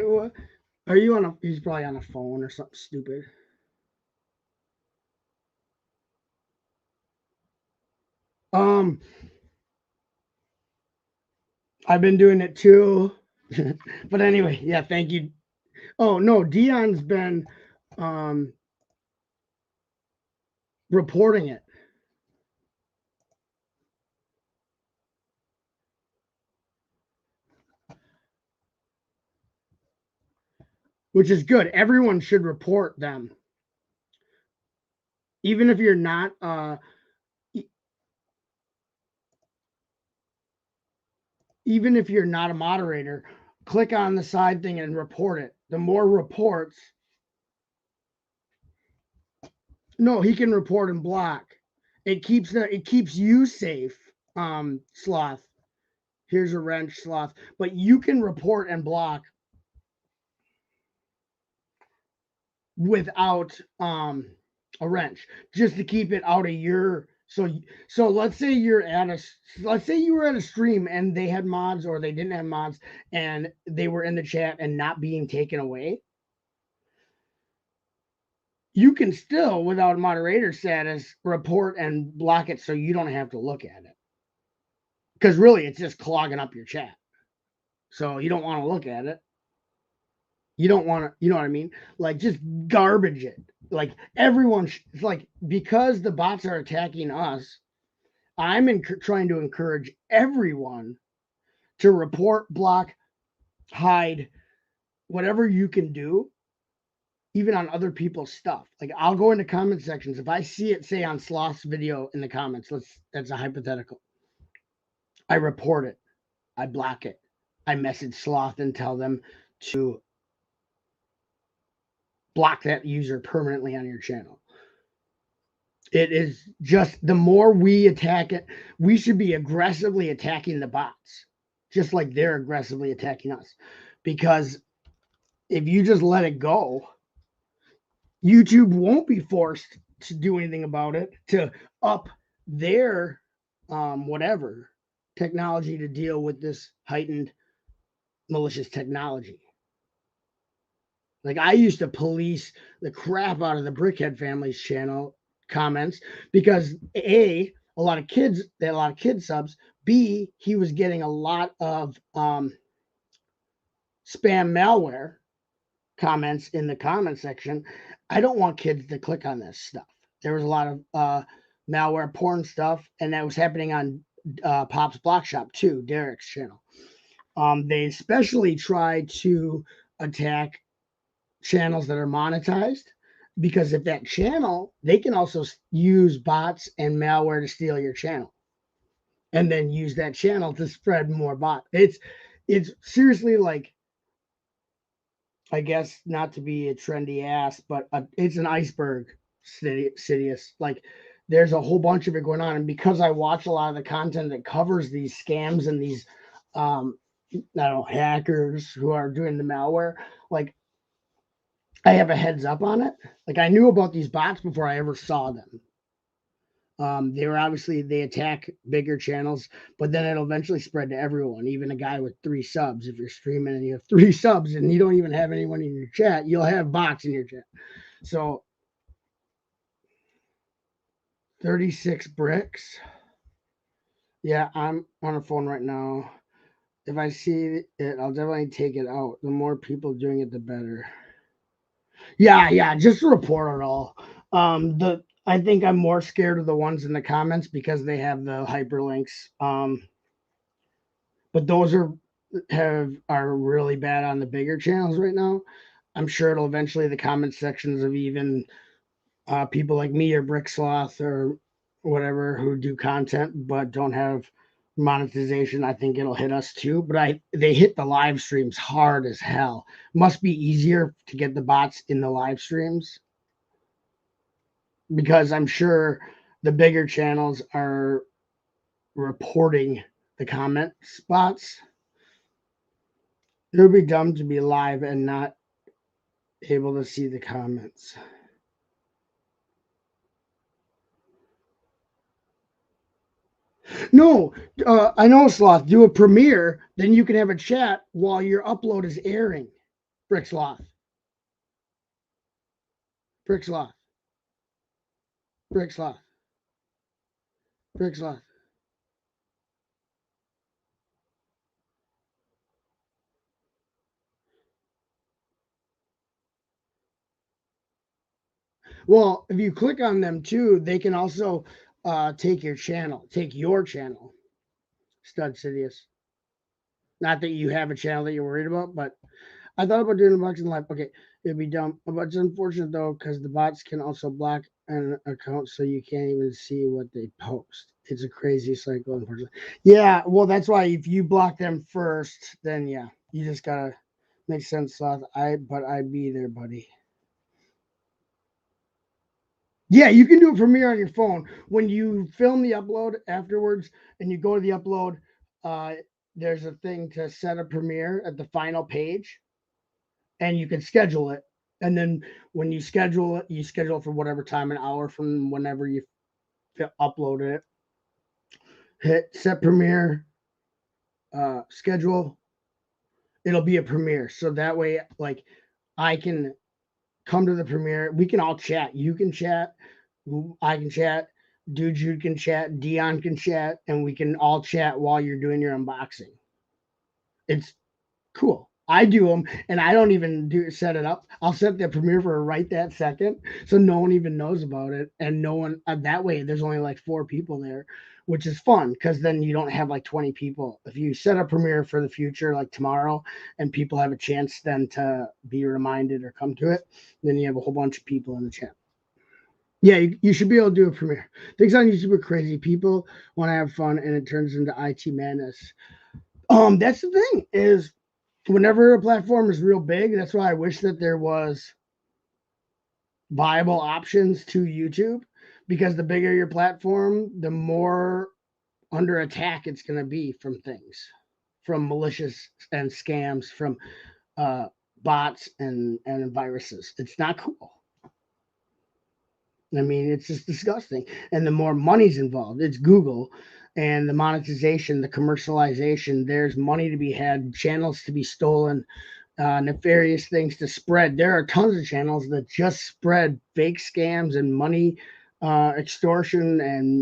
are you on a? He's probably on a phone or something stupid. I've been doing it too. But anyway, yeah, thank you. Oh no, Dion's been reporting it. Which is good. Everyone should report them. Even if you're not even if you're not a moderator, click on the side thing and report it. The more reports, no, he can report and block. It keeps you safe, Sloth. Here's a wrench, Sloth. But you can report and block without a wrench, just to keep it out of your. So let's say you were at a stream and they had mods or they didn't have mods and they were in the chat and not being taken away. You can still, without moderator status, report and block it so you don't have to look at it. Because really, it's just clogging up your chat. So you don't want to look at it. You don't want to, you know what I mean? Like, just garbage it. Like, everyone, it's like, because the bots are attacking us, I'm trying to encourage everyone to report, block, hide, whatever you can do, even on other people's stuff. Like, I'll go into comment sections. If I see it, say, on Sloth's video in the comments, that's a hypothetical. I report it. I block it. I message Sloth and tell them to block that user permanently on your channel. It is just, the more we attack it, we should be aggressively attacking the bots. just like they're aggressively attacking us. Because if you just let it go, YouTube won't be forced to do anything about it, to up their whatever technology to deal with this heightened malicious technology. Like, I used to police the crap out of the Brickhead Family's channel comments because A, a lot of kids, they had a lot of kid subs. B, he was getting a lot of spam malware comments in the comment section. I don't want kids to click on this stuff. There was a lot of malware porn stuff, and that was happening on Pop's Block Shop too, Derek's channel. They especially try to attack channels that are monetized, because if that channel, they can also use bots and malware to steal your channel and then use that channel to spread more bot. It's seriously, like, I guess not to be a trendy ass, but it's an iceberg, Sidious. Like, there's a whole bunch of it going on, and because I watch a lot of the content that covers these scams and these I don't know, hackers who are doing the malware, like, I have a heads up on it. Like, I knew about these bots before I ever saw them. They attack bigger channels, but then it'll eventually spread to everyone, even a guy with 3 subs. If you're streaming and you have 3 subs and you don't even have anyone in your chat, you'll have bots in your chat. So 36 bricks. Yeah, I'm on a phone right now. If I see it, I'll definitely take it out. The more people doing it, the better. Yeah, just report it all. I think I'm more scared of the ones in the comments because they have the hyperlinks. But those are really bad on the bigger channels right now. I'm sure it'll eventually, the comment sections of even people like me or Brick Sloth or whatever who do content but don't have monetization, I think it'll hit us too. But they hit the live streams hard as hell. Must be easier to get the bots in the live streams, because I'm sure the bigger channels are reporting the comment spots. It would be dumb to be live and not able to see the comments. No, I know, Sloth. Do a premiere, then you can have a chat while your upload is airing. Brick Sloth. Brick Sloth. Brick Sloth. Brick Sloth. Well, if you click on them too, they can also take your channel. Stud Sidious. Not that you have a channel that you're worried about, but I thought about doing a box in live. Okay, it'd be dumb. But it's unfortunate though, because the bots can also block an account so you can't even see what they post. It's a crazy cycle, unfortunately. Yeah, well, that's why if you block them first, then yeah, you just gotta make sense, Sloth. But I'd be there, buddy. Yeah, you can do a premiere on your phone. When you film the upload afterwards and you go to the upload, there's a thing to set a premiere at the final page, and you can schedule it. And then when you schedule it, you schedule it for whatever time, an hour from whenever you upload it. Hit set premiere, schedule. It'll be a premiere. So that way, like, I can come to the premiere. We can all chat. You can chat. I can chat. Dude, Jude can chat. Dion can chat. And we can all chat while you're doing your unboxing. It's cool. I do them, and I don't even set it up. I'll set the premiere for right that second, so no one even knows about it, and no one that way. There's only like 4 people there, which is fun because then you don't have like 20 people. If you set a premiere for the future, like tomorrow, and people have a chance then to be reminded or come to it, then you have a whole bunch of people in the chat. Yeah, you should be able to do a premiere. Things on YouTube are crazy. People want to have fun, and it turns into IT madness. That's the thing is, whenever a platform is real big, that's why I wish that there was viable options to YouTube, because the bigger your platform, the more under attack it's going to be from things, from malicious and scams from bots and viruses. It's not cool. I mean, it's just disgusting. And the more money's involved, it's Google and the monetization, the commercialization. There's money to be had, channels to be stolen, nefarious things to spread. There are tons of channels that just spread fake scams and money extortion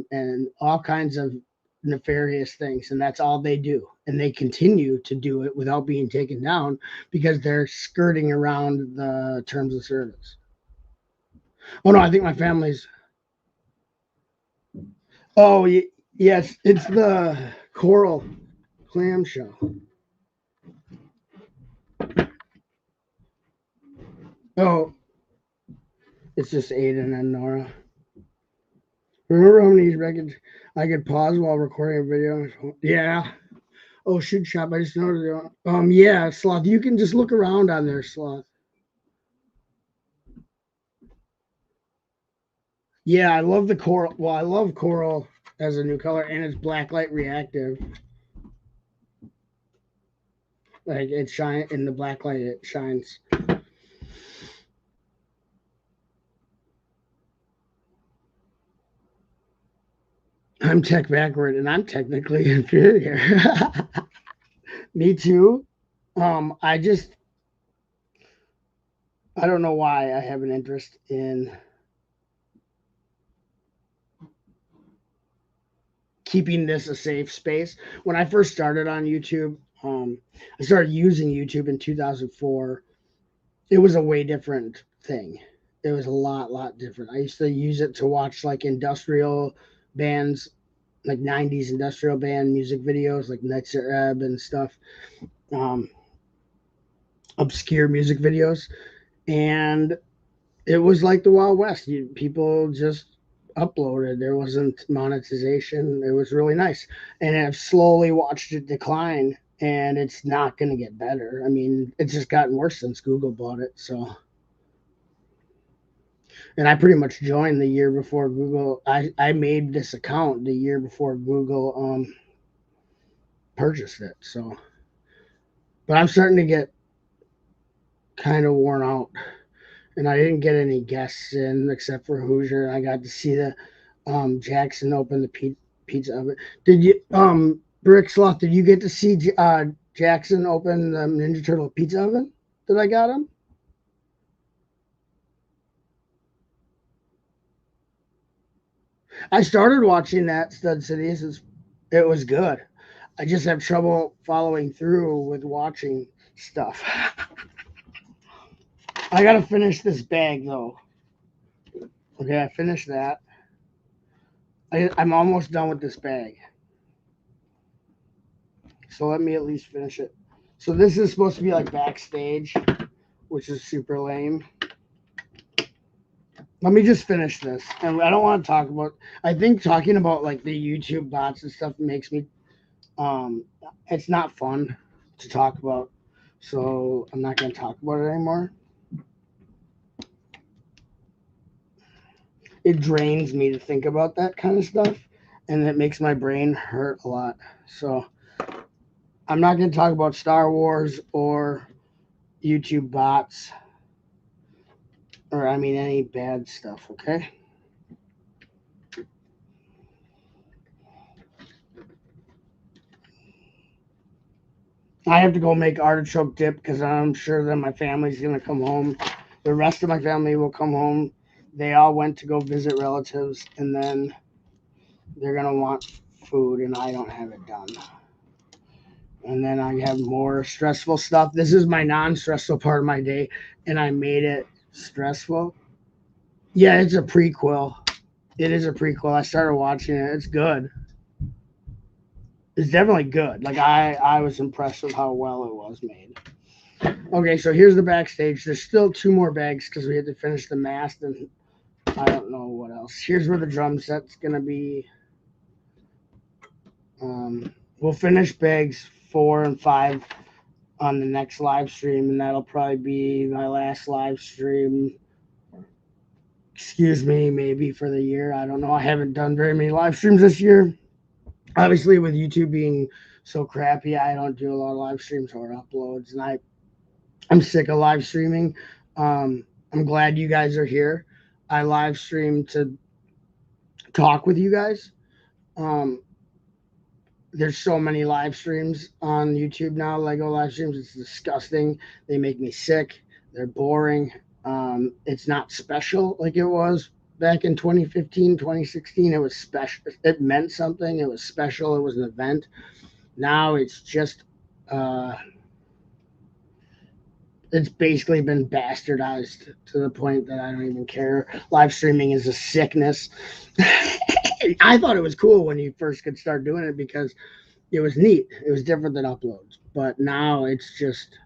and all kinds of nefarious things. And that's all they do. And they continue to do it without being taken down because they're skirting around the terms of service. Oh no, I think my family's. Oh yes, it's the coral clamshell. Oh, it's just Aiden and Nora. Remember how many records I could pause while recording a video? Yeah. Oh, shoot shop. I just noticed. Yeah, Sloth. You can just look around on there, Sloth. Yeah, I love the coral. Well, I love coral as a new color, and it's blacklight reactive. Like it shine in the blacklight, it shines. I'm tech backward, and I'm technically inferior. Me too. I don't know why I have an interest in keeping this a safe space. When I first started on YouTube, I started using YouTube in 2004. It was a way different thing. It was a lot different. I used to use it to watch like industrial bands, like 90s industrial band music videos, like Nights at Ebb and stuff, obscure music videos. And it was like the Wild West. People just uploaded. There wasn't monetization. It was really nice. And I've slowly watched it decline, and it's not going to get better. I mean, it's just gotten worse since Google bought it. So, and I pretty much joined the year before Google. I made this account the year before Google purchased it. So, but I'm starting to get kind of worn out. And I didn't get any guests in except for Hoosier. I got to see the Jackson open the pizza oven. Did you Brick Sloth? Did you get to see Jackson open the Ninja Turtle pizza oven that I got him? I started watching that Stud Cities. It was good. I just have trouble following through with watching stuff. I gotta finish this bag though. Okay, I finished that. I'm almost done with this bag. So let me at least finish it. So this is supposed to be like backstage, which is super lame. Let me just finish this. And I don't want to talk about, I think talking about like the YouTube bots and stuff makes me, it's not fun to talk about. So I'm not going to talk about it anymore. It drains me to think about that kind of stuff, and it makes my brain hurt a lot. So I'm not going to talk about Star Wars or YouTube bots, or I mean any bad stuff, okay? I have to go make artichoke dip because I'm sure that my family's going to come home. The rest of my family will come home. They all went to go visit relatives, and then they're going to want food, and I don't have it done. And then I have more stressful stuff. This is my non-stressful part of my day, and I made it stressful. Yeah, it's a prequel. It is a prequel. I started watching it. It's good. It's definitely good. Like I was impressed with how well it was made. Okay, so here's the backstage. There's still 2 more bags because we had to finish the mast, and I don't know what else. Here's where the drum set's gonna be. We'll finish bags 4 and 5 on the next live stream, and that'll probably be my last live stream. Excuse me, maybe for the year. I don't know. I haven't done very many live streams this year. Obviously, with YouTube being so crappy. I don't do a lot of live streams or uploads, and I'm sick of live streaming. I'm glad you guys are here. I live stream to talk with you guys. Um, there's so many live streams on YouTube now, Lego live streams. It's disgusting. They make me sick. They're boring. It's not special like it was back in 2015, 2016. It was special. It meant something. It was special. It was an event. Now it's just, it's basically been bastardized to the point that I don't even care. Live streaming is a sickness. I thought it was cool when you first could start doing it because it was neat. It was different than uploads. But now it's just,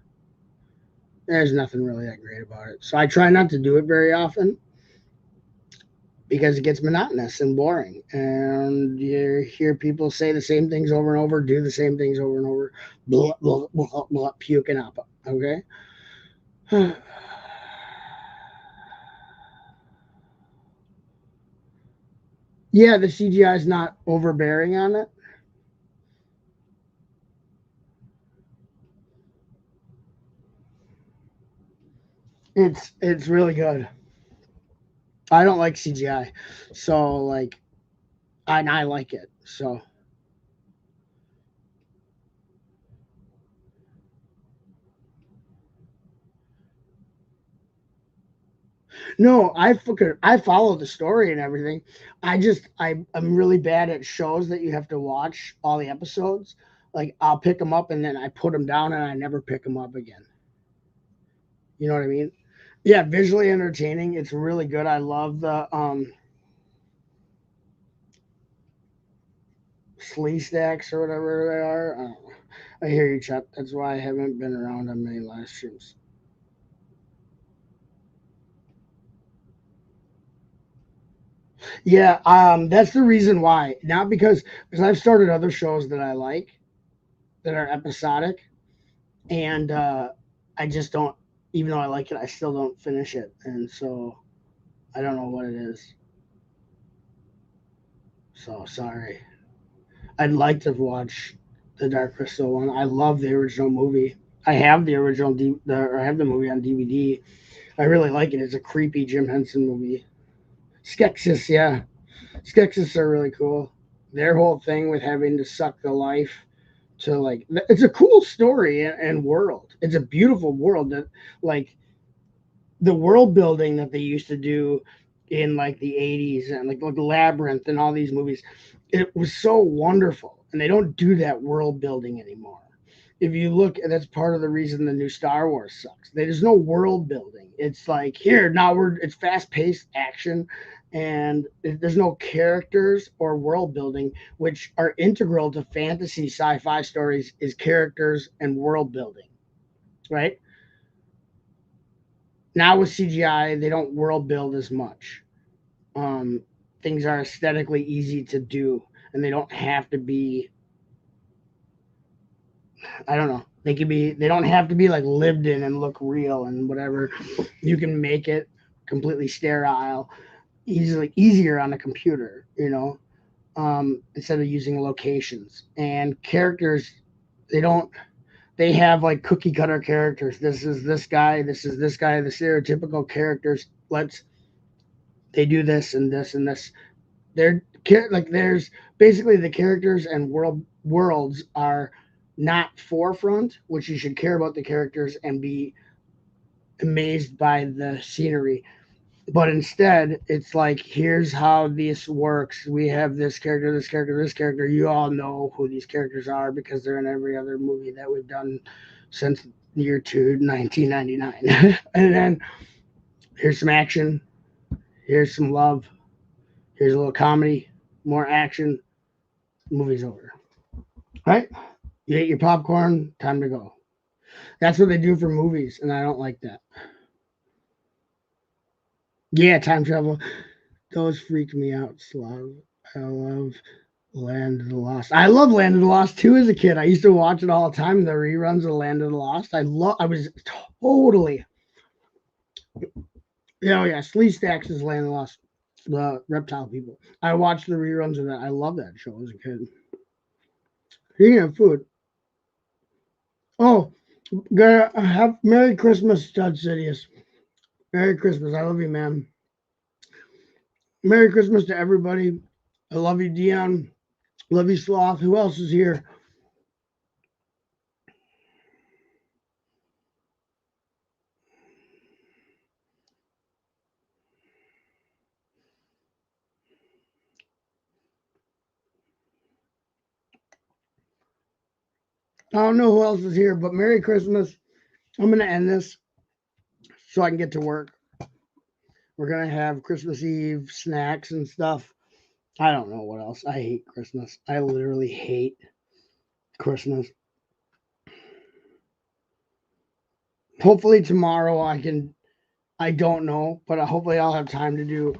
there's nothing really that great about it. So I try not to do it very often because it gets monotonous and boring. And you hear people say the same things over and over, do the same things over and over, blah, blah, blah, blah, puking up. Okay? Yeah, the CGI is not overbearing on it. It's really good. I don't like CGI, so like, I like it. So no, I follow the story and everything. I'm really bad at shows that you have to watch all the episodes. Like I'll pick them up and then I put them down and I never pick them up again. You know what I mean? Yeah, visually entertaining. It's really good. I love the slee stacks or whatever they are. I don't know. I hear you, Chuck. That's why I haven't been around on many live streams. Yeah, that's the reason why. Not because I've started other shows that I like that are episodic, and I just don't. Even though I like it, I still don't finish it, and so I don't know what it is. So sorry. I'd like to watch the Dark Crystal one. I love the original movie. I have the original or I have the movie on DVD. I really like it. It's a creepy Jim Henson movie. Skeksis, yeah. Skeksis are really cool. Their whole thing with having to suck the life to like, it's a cool story and world. It's a beautiful world that like the world building that they used to do in like the 80s and like Labyrinth and all these movies. It was so wonderful. And they don't do that world building anymore. If you look, that's part of the reason the new Star Wars sucks. There's no world building. It's like here now it's fast paced action, and there's no characters or world building, which are integral to fantasy sci-fi stories. Is characters and world building, right? Now with CGI, they don't world build as much. Um, Things are aesthetically easy to do, and they don't have to be. I don't know. They can be. They don't have to be like lived in and look real and whatever. You can make it completely sterile, easier on a computer. Instead of using locations and characters. They don't. They have like cookie cutter characters. This is this guy. This is this guy. The stereotypical characters. They do this and this and this. They're like there's basically the characters and worlds are not forefront, which you should care about the characters and be amazed by the scenery. But instead, it's like, here's how this works. We have this character, this character, this character. You all know who these characters are because they're in every other movie that we've done since year 1999. And then here's some action. Here's some love. Here's a little comedy, more action. Movie's over. Right? You ate your popcorn, time to go. That's what they do for movies, and I don't like that. Yeah, time travel. Those freak me out, Slav. I love Land of the Lost. I love Land of the Lost too as a kid. I used to watch it all the time, the reruns of Land of the Lost. I was totally. Yeah, oh yeah, Slee Stacks is Land of the Lost. The reptile people. I watched the reruns of that. I love that show as a kid. Speaking of food. Oh, gotta have Merry Christmas, Stud Sidious. Merry Christmas. I love you, man. Merry Christmas to everybody. I love you, Dion. Love you, Sloth. Who else is here? I don't know who else is here, but Merry Christmas. I'm going to end this so I can get to work. We're going to have Christmas Eve snacks and stuff. I don't know what else. I hate Christmas. I literally hate Christmas. Hopefully tomorrow I don't know, but hopefully I'll have time to do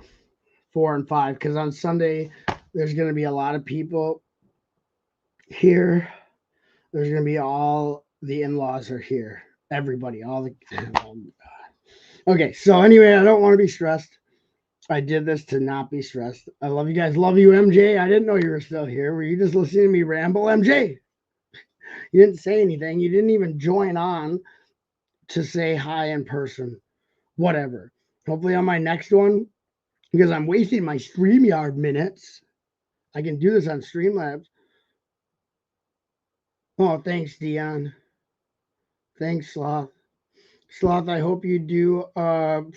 4 and 5 because on Sunday there's going to be a lot of people here. There's going to be all the in-laws are here. Everybody, all the. Oh okay, so anyway, I don't want to be stressed. I did this to not be stressed. I love you guys. Love you, MJ. I didn't know you were still here. Were you just listening to me ramble, MJ? You didn't say anything. You didn't even join on to say hi in person. Whatever. Hopefully on my next one, because I'm wasting my StreamYard minutes. I can do this on Streamlabs. Oh, thanks, Dion. Thanks, Sloth. Sloth, I hope you do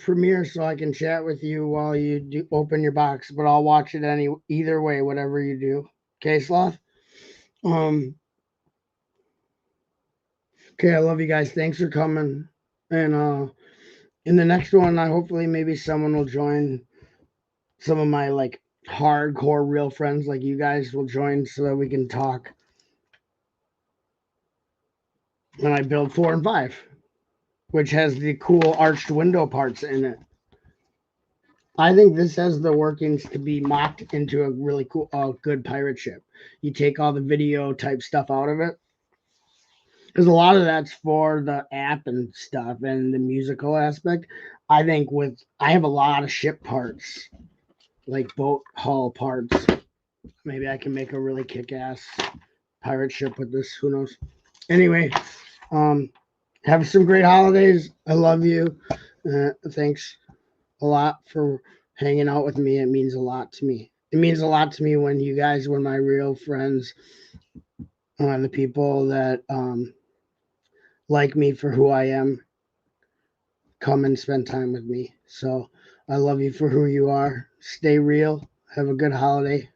premiere so I can chat with you while you do open your box, but I'll watch it either way, whatever you do. Okay, Sloth? Okay, I love you guys. Thanks for coming. And in the next one, I hopefully maybe someone will join. Some of my like hardcore real friends like you guys will join so that we can talk. And I build 4 and 5, which has the cool arched window parts in it. I think this has the workings to be mocked into a really cool, good pirate ship. You take all the video type stuff out of it. Because a lot of that's for the app and stuff and the musical aspect. I think I have a lot of ship parts, like boat hull parts. Maybe I can make a really kick-ass pirate ship with this. Who knows? Anyway, have some great holidays. I love you. Thanks a lot for hanging out with me. It means a lot to me. It means a lot to me when you guys were my real friends, the people that like me for who I am, come and spend time with me. So I love you for who you are. Stay real. Have a good holiday.